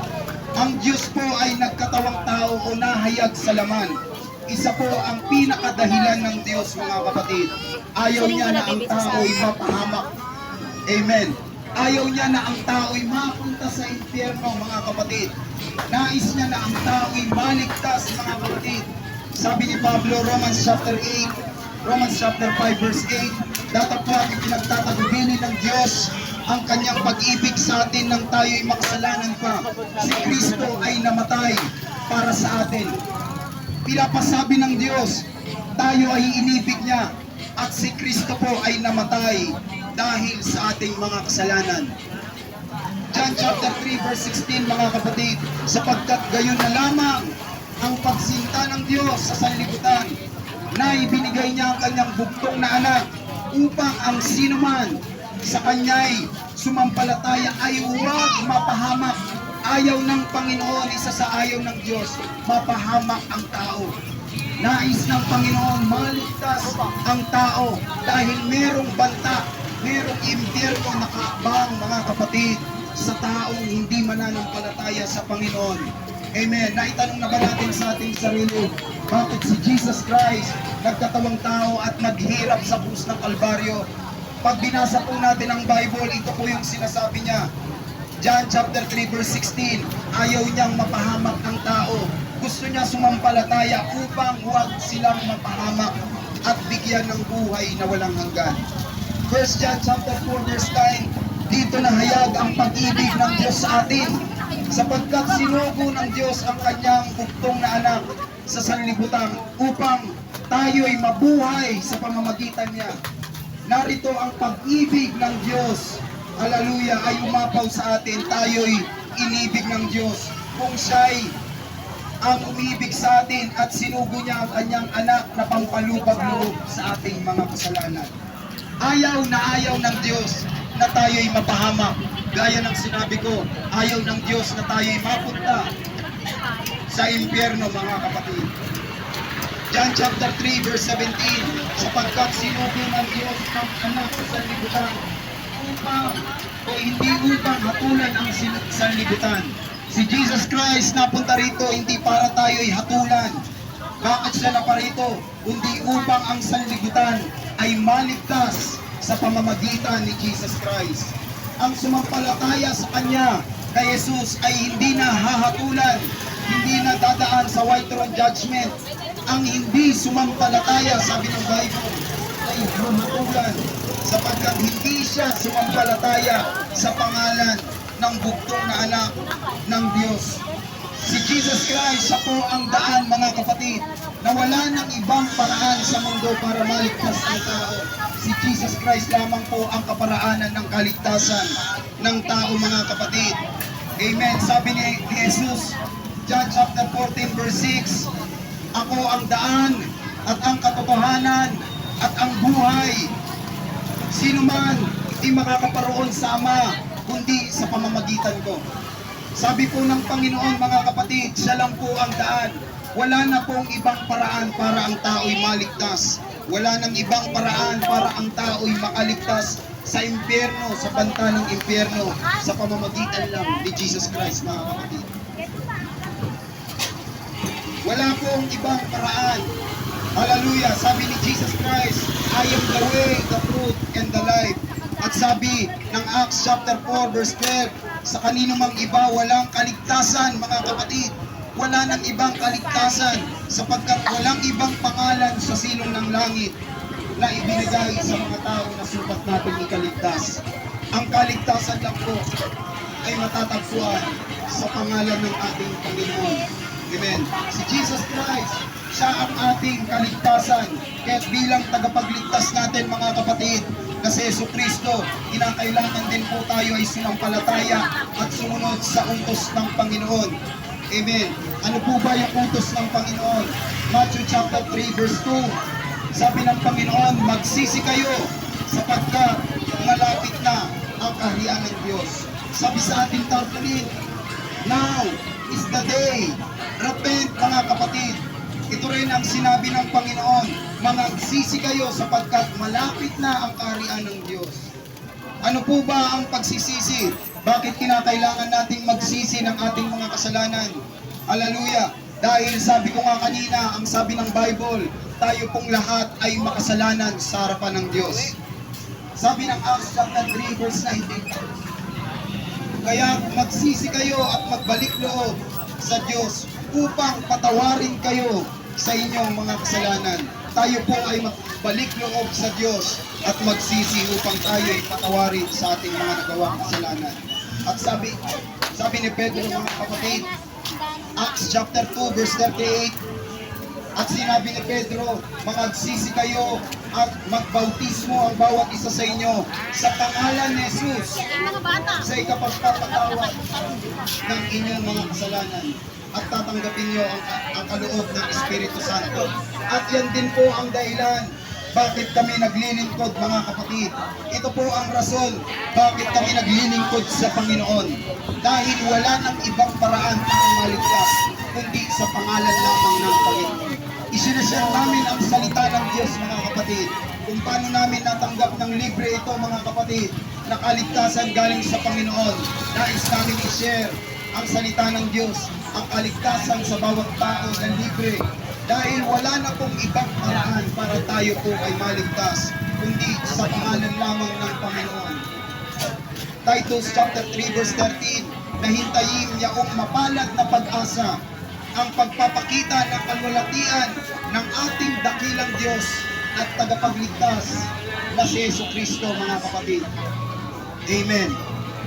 Ang Diyos po ay nagkatawang tao o nahayag sa laman. Isa po ang pinakadahilan ng Diyos, mga kapatid. Ayaw niya na ang tao ay mapahamak. Amen. Ayaw niya na ang tao ay mapunta sa impyerno, mga kapatid. Nais niya na ang tao ay maligtas, mga kapatid. Sabi ni Pablo, Romans chapter 5 verse 8, datapwat ipinagtatagubilin ng Diyos ang kanyang pag-ibig sa atin nang tayo'y makasalanan pa. Si Kristo ay namatay para sa atin. Pinapasabi ng Diyos, tayo ay inibig niya at si Kristo po ay namatay dahil sa ating mga kasalanan. John chapter 3 verse 16, mga kapatid, sapagkat gayon na lamang ang pagsinta ng Diyos sa sanlibutan na ibinigay niya ang kanyang bugtong na anak upang ang sinuman sa kanya'y sumampalataya ay huwag mapahamak. Ayaw ng Panginoon, isa sa ayaw ng Diyos, mapahamak ang tao. Nais ng Panginoon maligtas ang tao dahil merong banta, merong impyerno na kaabang, mga kapatid, sa taong hindi mananampalataya sa Panginoon. Amen. Naitanong na ba natin sa ating sarili, bakit si Jesus Christ nagkatawang tao at naghirap sa krus ng Kalbaryo? Pag binasa po natin ang Bible, ito po yung sinasabi niya. John chapter 3 verse 16, ayaw niyang mapahamak ang tao. Gusto niya sumampalataya upang huwag silang mapahamak at bigyan ng buhay na walang hanggan. 1 John chapter 4 verse 9, dito nahayag ang pag-ibig ng Diyos sa atin, sapagkat sinugo ng Diyos ang kanyang bugtong na anak sa sanlibutan upang tayo'y mabuhay sa pamamagitan niya. Narito ang pag-ibig ng Diyos, hallelujah, ay umapaw sa atin. Tayo'y inibig ng Diyos kung siya'y ang umibig sa atin at sinugo niya ang kanyang anak na pampalubag-loob sa ating mga kasalanan. Ayaw ng Diyos na tayo'y mapahamak. Gaya ng sinabi ko, ayaw ng Diyos na tayo'y mapunta sa impyerno, mga kapatid. John chapter 3 verse 17, sapagkat sinugo ng Diyos ang anak sa sanlibutan hindi upang hatulan ang sanlibutan. Si Jesus Christ napunta rito hindi para tayo'y hatulan. Bakit siya naparito? Kundi upang ang sanlibutan ay maligtas sa pamamagitan ni Jesus Christ. Ang sumampalataya sa Kanya, kay Jesus, ay hindi na hahatulan, hindi na dadaan sa white throne judgment. Ang hindi sumampalataya, sabi ng Bible, ay mahatulan sapagkat hindi siya sumampalataya sa pangalan ng bugtong na anak ng Diyos. Si Jesus Christ, siya po ang daan mga kapatid, na wala ng ibang paraan sa mundo para maligtas ang tao. Si Jesus Christ lamang po ang kaparaanan ng kaligtasan ng tao mga kapatid. Amen. Sabi ni Jesus, John chapter 14 verse 6, ako ang daan at ang katotohanan at ang buhay. Sino man di makakaparoon sa Ama kundi sa pamamagitan ko. Sabi po ng Panginoon mga kapatid, siya lang po ang daan. Wala na pong ibang paraan para ang tao'y maligtas. Wala nang ibang paraan para ang tao'y makaligtas sa impyerno, sa banta ng impyerno, sa pamamagitan lang ni Jesus Christ mga kapatid. Wala pong ibang paraan. Hallelujah! Sabi ni Jesus Christ, I am the way, the truth, and the life. At sabi ng Acts chapter 4 verse 12, sa kanino mang iba walang kaligtasan mga kapatid. Wala nang ibang kaligtasan sapagkat walang ibang pangalan sa silong ng langit na ibinigay sa mga tao na sukat natin ikaligtas. Ang kaligtasan lang po ay matatagpuan sa pangalan ng ating Panginoon. Amen. Si Jesus Christ, siya ang ating kaligtasan. Kaya bilang tagapagligtas natin mga kapatid, na si Jesucristo, kinakailangan din po tayo ay sumampalataya at sumunod sa utos ng Panginoon. Amen. Ano po ba yung utos ng Panginoon? Matthew chapter 3 verse 2. Sabi ng Panginoon, magsisi kayo sapagkat malapit na ang kaharian ng Diyos. Sabi sa ating tarpaulin, now is the day. Repent mga kapatid. Ito rin ang sinabi ng Panginoon, magsisi kayo sapagkat malapit na ang kaharian ng Diyos. Ano po ba ang pagsisisi? Bakit kinakailangan nating magsisi ng ating mga kasalanan? Hallelujah! Dahil sabi ko nga kanina, ang sabi ng Bible, tayo pong lahat ay makasalanan sa harapan ng Diyos. Sabi ng Acts chapter 3 verse 19, kaya magsisi kayo at magbalik loob sa Diyos upang patawarin kayo sa inyong mga kasalanan. Tayo po ay magbalik loob sa Diyos at magsisi upang tayo ay patawarin sa ating mga nagawang kasalanan. At sabi ni Pedro mga kapatid, Acts chapter 2 verse 38, at sinabi ni Pedro, magsisi kayo at magbautismo ang bawat isa sa inyo sa pangalan ni Jesus sa ikapagpapatawad ng inyong mga kasalanan at tatanggapin niyo ang kaloob ng Espiritu Santo. At yan din po ang dahilan bakit kami naglilingkod mga kapatid. Ito po ang rason bakit kami naglilingkod sa Panginoon. Dahil wala nang ibang paraan para maligtas kundi sa pangalan lamang ng Panginoon. Isinashare namin ang salita ng Diyos mga kapatid. Kung paano namin natanggap ng libre ito mga kapatid, na kaligtasan galing sa Panginoon. Nais namin i-share ang salita ng Diyos, ang kaligtasan sa bawat tao na libre. Dahil wala na pong ibang paraan para tayo po ay maligtas, kundi sa pangalan lamang ng Panginoon. Titus chapter 3 verse 13, nahintayin niyaong mapalad na pag-asa ang pagpapakita ng kalwalatian ng ating dakilang Diyos at tagapagligtas na si Jesucristo mga kapatid. Amen.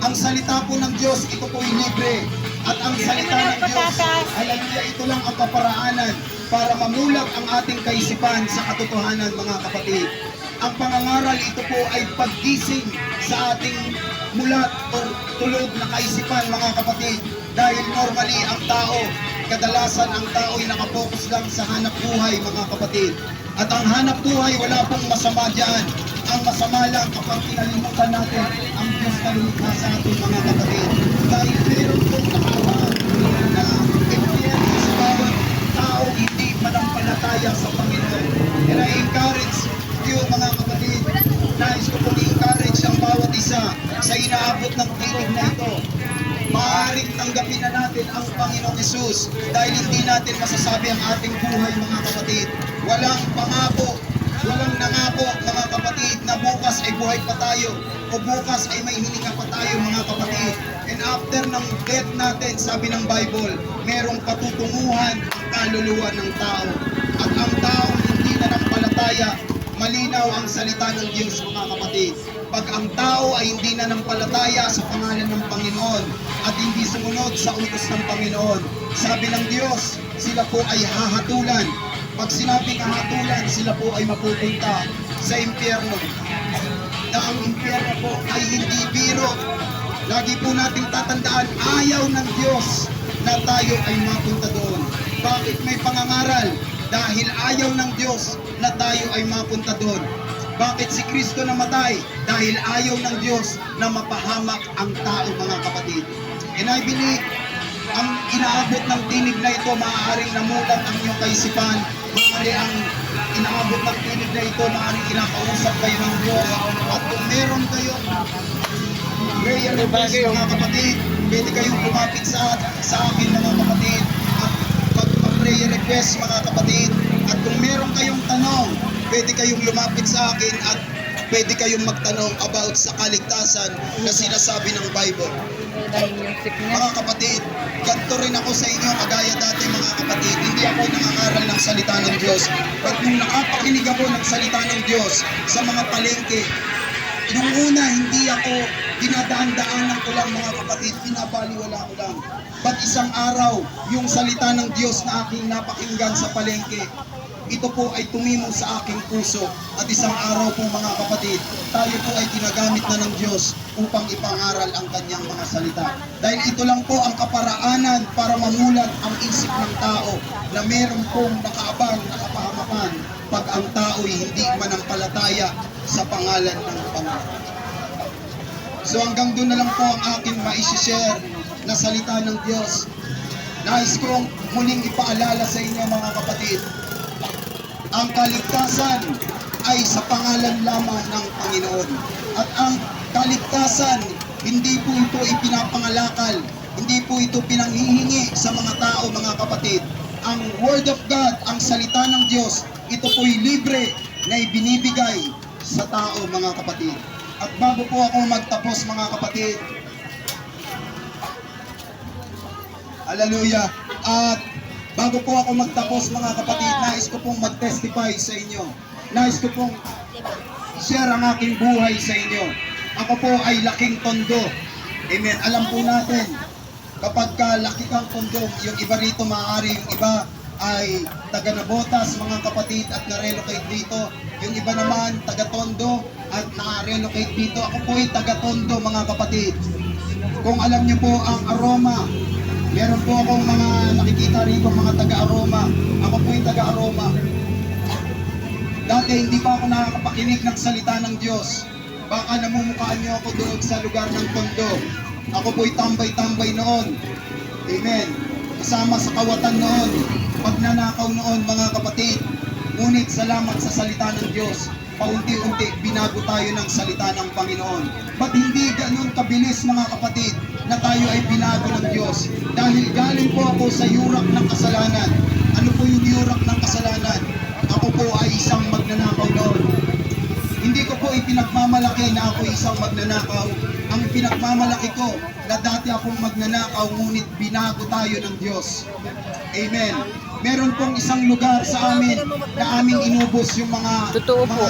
Ang salita po ng Diyos, ito po ay libre. At ang salita ng Diyos, hallelujah, ito lang ang kaparaanan para mamulag ang ating kaisipan sa katotohanan mga kapatid. Ang pangangaral ito po ay paggising sa ating mulat o tulog na kaisipan mga kapatid. Dahil normally ang tao, kadalasan ang tao ay nakapokus lang sa hanap buhay mga kapatid. At ang hanap buhay wala pong masama dyan. Ang masama lang kapag kinalimutan natin ang Diyos na lumikha sa ating mga kapatid. Dahil meron pong nakawaan na impyerno sa bawat tao hindi manampalataya sa Panginoon. And I encourage you mga kapatid, nais ko pong i-encourage ang bawat isa sa inaabot ng tinig na ito. Maaaring tanggapin na natin ang Panginoong Hesus dahil hindi natin masasabi ang ating buhay mga kapatid. Walang pangako, walang nangako mga kapatid na bukas ay buhay pa tayo o bukas ay may hininga pa tayo mga kapatid. And after ng death natin, sabi ng Bible, merong patutunguhan ang kaluluwa ng tao. At ang taong hindi nanampalataya, malinaw daw ang salita ng Diyos, mga kapatid. Pag ang tao ay hindi nanampalataya sa pangalan ng Panginoon at hindi sumunod sa utos ng Panginoon, sabi ng Diyos, sila po ay hahatulan. Pag sinabing hahatulan, sila po ay mapupunta sa impyerno. Na ang impyerno po ay hindi biro. Lagi po nating tatandaan, ayaw ng Diyos na tayo ay mapunta doon. Bakit may pangangaral? Dahil ayaw ng Diyos na tayo ay mapunta doon. Bakit si Kristo namatay? Dahil ayaw ng Diyos na mapahamak ang tao, mga kapatid. And I believe, ang inaabot ng tinig na ito, maaaring namulat ang iyong kaisipan, maaari ang inaabot ng tinig na ito, maaaring kinakausap kayo ng Diyos. At kung meron kayong prayer request, mga kapatid, pwede kayong lumapit sa akin, mga kapatid, at magpa-prayer request, mga kapatid. At kung meron kayong tanong, pwede kayong lumapit sa akin at pwede kayong magtanong about sa kaligtasan na sinasabi ng Bible. Mga kapatid, ganito rin ako sa inyo kagaya dati, mga kapatid. Hindi ako nangangaral ng salita ng Diyos. Pag nung nakapakinig ako ng salita ng Diyos sa mga palengke, nung una hindi ako dinadaan-daanan ko lang, mga kapatid, pinabaliwala ko lang. But isang araw, yung salita ng Diyos na aking napakinggan sa palengke, ito po ay tumimo sa aking puso. At isang araw po, mga kapatid, tayo po ay ginagamit na ng Diyos upang ipangaral ang kanyang mga salita. Dahil ito lang po ang kaparaanan para mamulat ang isip ng tao na meron pong nakaabang, nakapahamakan pag ang tao'y hindi manampalataya sa pangalan ng Panginoon. So hanggang doon na lang po ang aking maisishare na salita ng Diyos. Nais kong muling ipaalala sa inyo, mga kapatid, ang kaligtasan ay sa pangalan lamang ng Panginoon. At ang kaligtasan, hindi po ito ipinapangalakal, hindi po ito pinanghihingi sa mga tao, mga kapatid. Ang Word of God, ang salita ng Diyos, ito po'y libre na ibinibigay sa tao, mga kapatid. At bago po ako magtapos, mga kapatid, hallelujah, at bago po ako magtapos, mga kapatid, nais ko pong mag-testify sa inyo. Nais ko pong share ang aking buhay sa inyo. Ako po ay laking tondo. Amen. Alam po natin, kapag ka laki kang tondo, yung iba rito maaari, yung iba ay taga Nabotas, mga kapatid, at na-relocate dito. Yung iba naman, taga Tondo at na-relocate dito. Ako po ay taga Tondo, mga kapatid. Kung alam niyo po ang aroma, meron po akong mga nakikita rito, mga taga-aroma. Ako po yung taga-aroma. Dati hindi pa ako nakakapakinig ng salita ng Diyos. Baka namumukhaan niyo ako doon sa lugar ng Tondo. Ako po'y tambay-tambay noon. Amen. Kasama sa kawatan noon. Pagnanakaw noon, mga kapatid. Ngunit salamat sa salita ng Diyos, paunti-unti binago tayo ng salita ng Panginoon. Ba't hindi ganun kabilis, mga kapatid, na tayo ay binago ng Diyos? Dahil galing po ako sa yurak ng kasalanan. Ano po yung yurak ng kasalanan? Ako po ay isang magnanakaw noon. Hindi ko po ipinagmamalaki na ako isang magnanakaw. Ang pinagmamalaki ko na dati akong magnanakaw, ngunit binago tayo ng Diyos. Amen. Meron pong isang lugar sa amin na aming inubos yung mga Totoo po.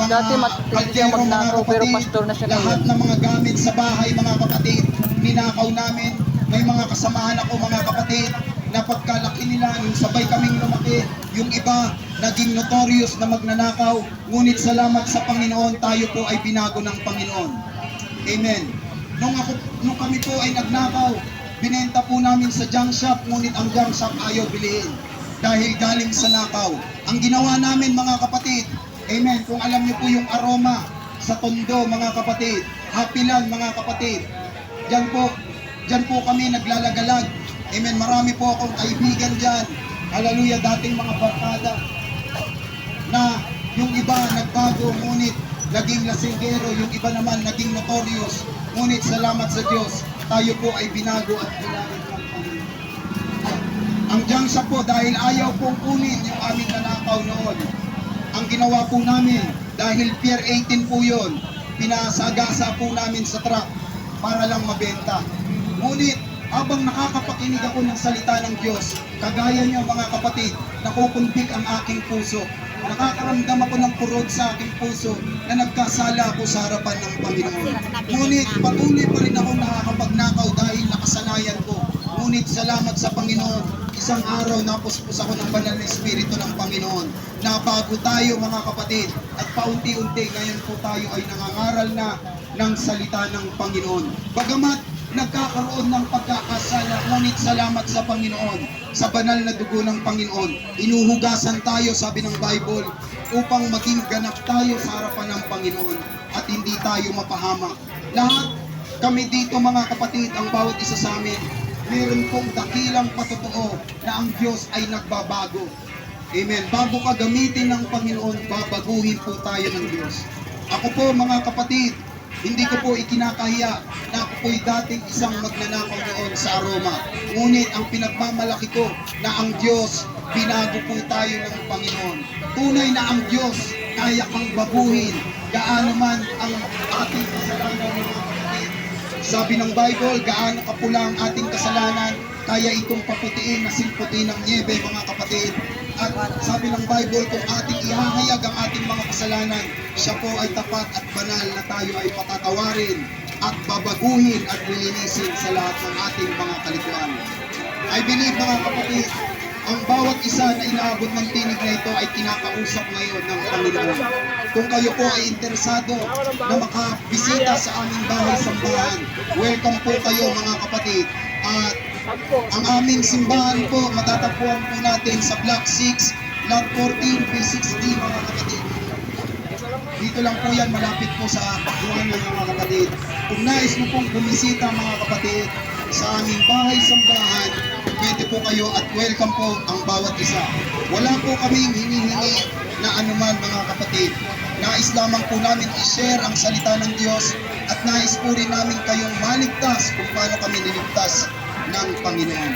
Dati matutunan siya magnakaw, pero pastor na siya lahat ngayon. ng mga gamit sa bahay, mga kapatid, ninakaw namin. May mga kasamahan ako, mga kapatid, na pagkalaki nila, yung sabay kaming lumaki, yung iba naging notorious na magnanakaw, ngunit salamat sa Panginoon, tayo po ay binago ng Panginoon. Amen. Nung kami po ay nagnakaw, binenta po namin sa junk shop, ngunit ang junk shop ayaw bilihin dahil galing sa nakaw. Ang ginawa namin, mga kapatid, amen, kung alam niyo po yung aroma sa Tondo, mga kapatid, happy lang, mga kapatid, dyan po kami naglalagalag. Amen, marami po akong kaibigan dyan, hallelujah, dating mga barkada na yung iba nagbago, ngunit naging lasinggero, yung iba naman naging notorious, ngunit salamat sa Diyos, tayo po ay binago at binagod ng Panginoon. Ang junk shop po, dahil ayaw pong kunin yung aming nanakaw noon, ang ginawa po namin, dahil Pier 18 po yun, pinasagasa po namin sa truck para lang mabenta. Ngunit, habang nakakapakinig ako ng salita ng Diyos, kagaya niyo, mga kapatid, nakukundik ang aking puso. nakakaramdam ako ng purod sa aking puso na nagkasala ako sa harapan ng Panginoon. Ngunit patuloy pa rin ako nakakapagnakaw dahil nakasanayan ko. Ngunit salamat sa Panginoon, isang araw napuspos ako ng banal na Espiritu ng Panginoon. Nabago tayo mga kapatid at paunti-unti ngayon po tayo ay nangangaral na ng salita ng Panginoon. Bagamat nagkakaroon ng pagkakasala, ngunit salamat sa Panginoon, sa banal na dugo ng Panginoon. Inuhugasan tayo, sabi ng Bible, upang maging ganap tayo sa harapan ng Panginoon at hindi tayo mapahamak. Lahat kami dito mga kapatid, ang bawat isa sa amin, meron pong dakilang patotoo na ang Diyos ay nagbabago. Amen. Bago ka gamitin ng Panginoon, babaguhin po tayo ng Diyos. Ako po mga kapatid, hindi ko po ikinakahiya na ako po'y dating isang magnanakaw noon sa Roma. Ngunit ang pinagmamalaki ko na ang Diyos, binago po tayo ng Panginoon. Tunay na ang Diyos, kaya kang baguhin, gaano man ang ating kasalanan mga kapatid. Sabi ng Bible, gaano kapula ang ating kasalanan, kaya itong paputiin na silputin ng niebe mga kapatid. At sabi ng Bible, kung ating ihahayag ang ating mga kasalanan, siya po ay tapat at banal na tayo ay patatawarin at babaguhin at lilinisin sa lahat ng ating mga kalikuan. I believe mga kapatid, ang bawat isa na inaabot ng tinig na ito ay kinakausap ngayon ng Panginoon. Kung kayo po ay interesado na makabisita sa aming bahay-sambahan, welcome po kayo mga kapatid. At ang aming simbahan po, matatagpuan po natin sa Block 6, Lot 14, P60 mga kapatid. Dito lang po yan, malapit po sa buwan ng mga kapatid. Kung nais mo pong bumisita mga kapatid sa aming bahay-sambahan, pwede po kayo at welcome po ang bawat isa. Wala po kaming hinihingi na anuman mga kapatid. Nais lamang po namin i-share ang salita ng Diyos at nais po rin namin kayong maligtas kung paano kami niligtas ng Panginoon.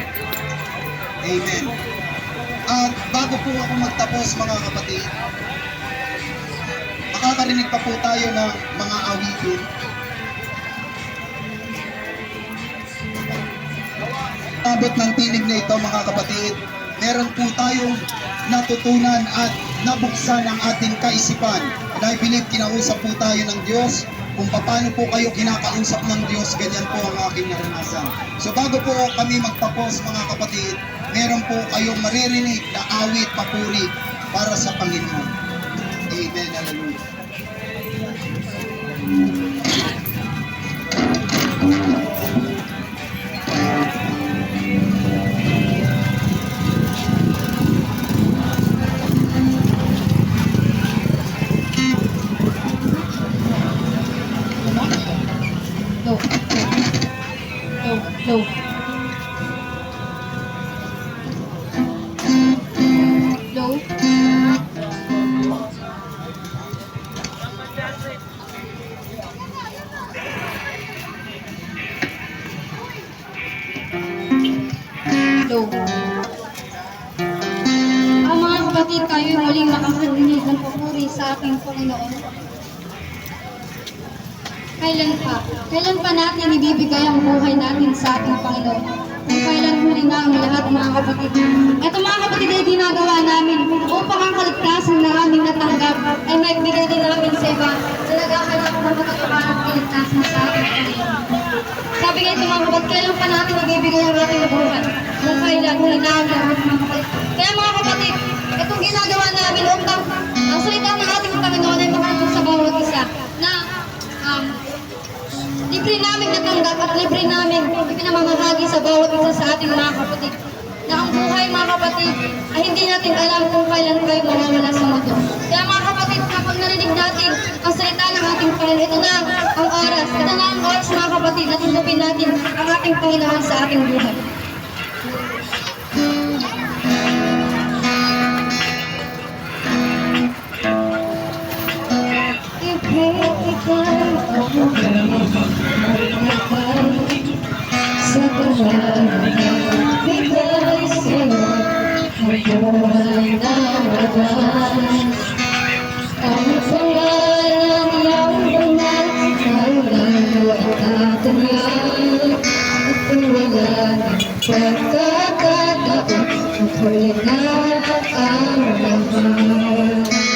Amen. At bago po ako magtapos mga kapatid, makakarinig pa po tayo ng mga awitin. Abot ng tinig na ito mga kapatid, meron po tayong natutunan at nabuksan ang ating kaisipan. And I believe kinausap po tayo ng Diyos. Kung paano po kayo kinakausap ng Diyos, ganyan po ang aking naranasan. So bago po kami magtapos mga kapatid, meron po kayong maririnig na awit papuri para sa Panginoon. Amen. Hallelujah. Low. Low. Low. Ang mga kapatid, tayo muling makakarinig ng papuri sa ating Panginoon. Kailan pa natin ibibigay ang buhay natin sa ating Panginoon? Kung kailan huli na ang lahat mga kapatid. Ito mga kapatid ay ginagawa namin upang ang kaligtasan na aming natanggap ay maibigay din namin sa iba na naghahanap ng matapakarang kaligtasan sa ating Panginoon. Sabi nga ito mga kapatid, kailan pa natin ibibigay ang ating buhay? Kung kailan huli na ang lahat mga kapatid. Kaya mga kapatid, itong ginagawa namin upang ang salita ng ating Panginoon ay makarating sa bawat isa na libre namin natanggap at libre namin ipinamamahagi sa bawat isa sa ating mga kapatid. Na ang buhay mga kapatid ay hindi natin alam kung kailan tayo mawawala sa mundo. Kaya mga kapatid, kapag narinig natin ang salita ng ating Panginoon, ito na ang oras. Ito na ang oras mga kapatid na tundupin natin ang ating Panginoon sa ating buhay. Pagkakataon, ako'y nakakamalaman.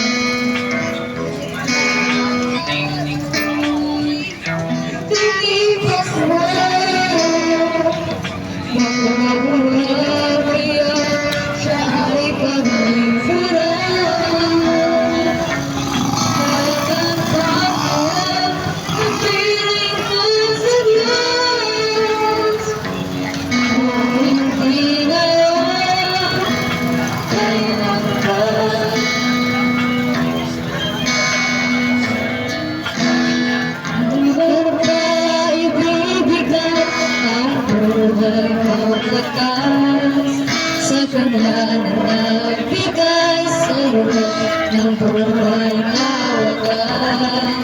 ng buhay na wagas.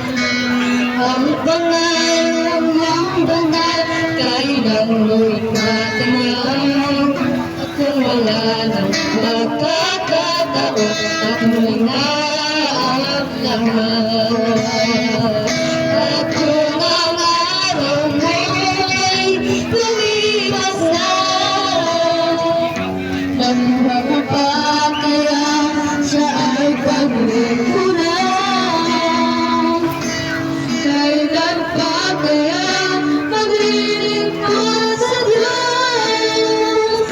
Ang banal ng banal, kailan mo'y katayang. At kung wala nang magkakataon, ako'y naaalala. At kung ang araw mo'y lumipas na, nabuha mo pa kaya siya ay pagkukulang. Kailan pa kaya maglilingkod sa Diyos?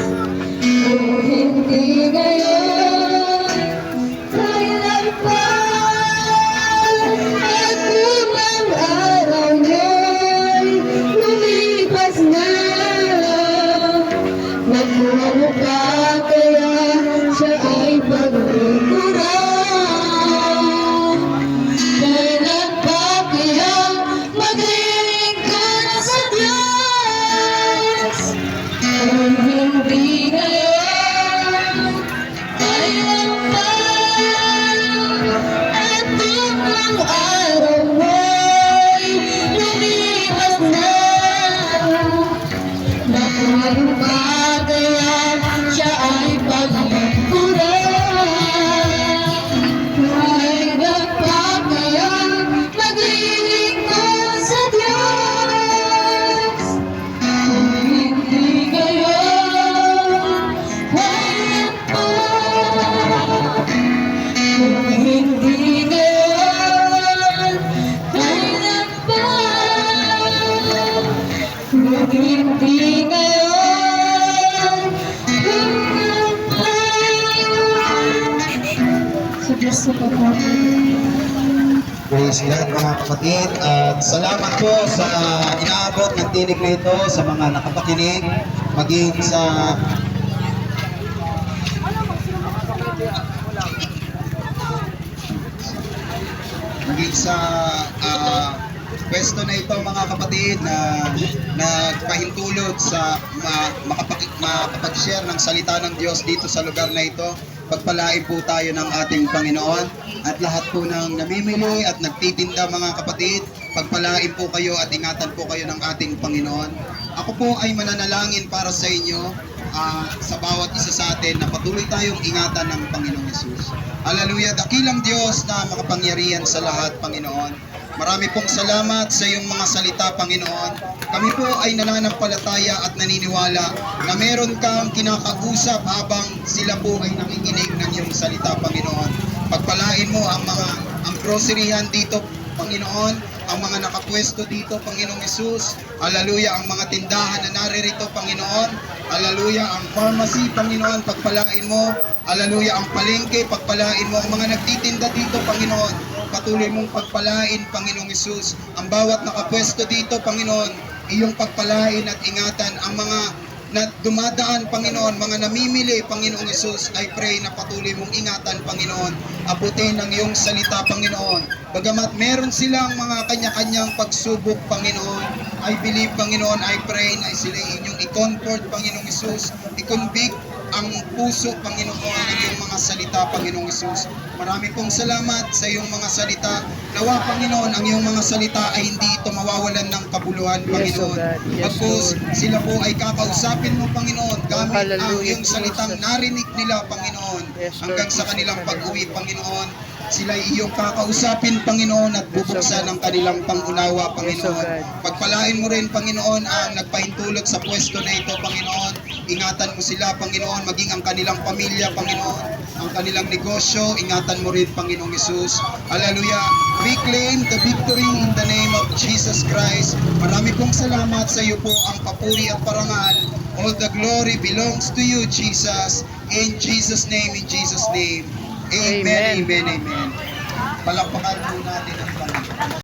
Kung hindi ngayon, kailan pa? At kung ang araw mo'y lumipas na, nakuha mo pa kaya siya ay pagkukulang. Kailan pa kaya maglilingkod sa Diyos? Kung hindi ngayon, kailan pa? At kung ang araw mo'y lumipas na, nakuha mo pa kaya siya ay pagkukulang. Kailan pa kaya maglilingkod sa Diyos? Kung hindi ngayon, kailan pa? Kung hindi ngayon, kailan pa? Kung hindi ngayon, kailan pa? Sa Diyos sa Praise God mga kapatid, at salamat po sa inaabot ng tinig na ito sa mga nakapakinig, maging sa pwesto na ito mga kapatid na nagpahintulot sa makapag-share ng salita ng Diyos dito sa lugar na ito. Pagpalain po tayo ng ating Panginoon at lahat po ng namimili at nagtitinda mga kapatid, pagpalain po kayo at ingatan po kayo ng ating Panginoon. Ako po ay mananalangin para sa inyo, sa bawat isa sa atin na patuloy tayong ingatan ng Panginoong Hesus. Hallelujah! Dakilang Diyos na makapangyarihan sa lahat, Panginoon. Marami pong salamat sa iyong mga salita, Panginoon. Kami po ay nananampalataya at naniniwala na meron kang kinakausap habang sila po ay nakikinig ng iyong salita, Panginoon. Pagpalain mo ang groceryhan dito, Panginoon, ang mga nakapwesto dito, Panginoong Hesus. Hallelujah, ang mga tindahan na naririto, Panginoon. Hallelujah, ang pharmacy, Panginoon, pagpalain mo. Hallelujah, ang palengke, pagpalain mo. Ang mga nagtitinda dito, Panginoon, patuloy mong pagpalain, Panginoong Hesus. Ang bawat nakapwesto dito, Panginoon, iyong pagpalain at ingatan. Ang mga na dumadaan, Panginoon, mga namimili, Panginoong Hesus, I pray na patuloy mong ingatan, Panginoon. Abutin ang iyong salita, Panginoon. Bagamat meron silang mga kanya-kanyang pagsubok, Panginoon, I believe, Panginoon, I pray na sila inyong i-comfort, Panginoong Hesus, i-convict ang puso, Panginoon, ng iyong mga salita, Panginoong Hesus. Marami pong salamat sa iyong mga salita. Nawa, Panginoon, ang iyong mga salita ay hindi ito mawawalan ng kabuluhan, Panginoon. Pagkos sila po ay kakausapin mo, Panginoon, gamit ang iyong salitang narinig nila, Panginoon, hanggang sa kanilang pag-uwi, Panginoon. Sila iyong kakausapin, Panginoon, at bubuksan ang kanilang pangunawa, Panginoon. Pagpalain mo rin, Panginoon, ang nagpahintulot sa pwesto na ito, Panginoon. Ingatan mo sila, Panginoon, maging ang kanilang pamilya, Panginoon, ang kanilang negosyo, ingatan mo rin, Panginoong Hesus. Hallelujah. We claim the victory in the name of Jesus Christ. Marami pong salamat sa iyo po, ang papuri at parangal. All the glory belongs to you, Jesus. In Jesus' name, in Jesus' name. Amen, amen, amen. Palakpakan po natin.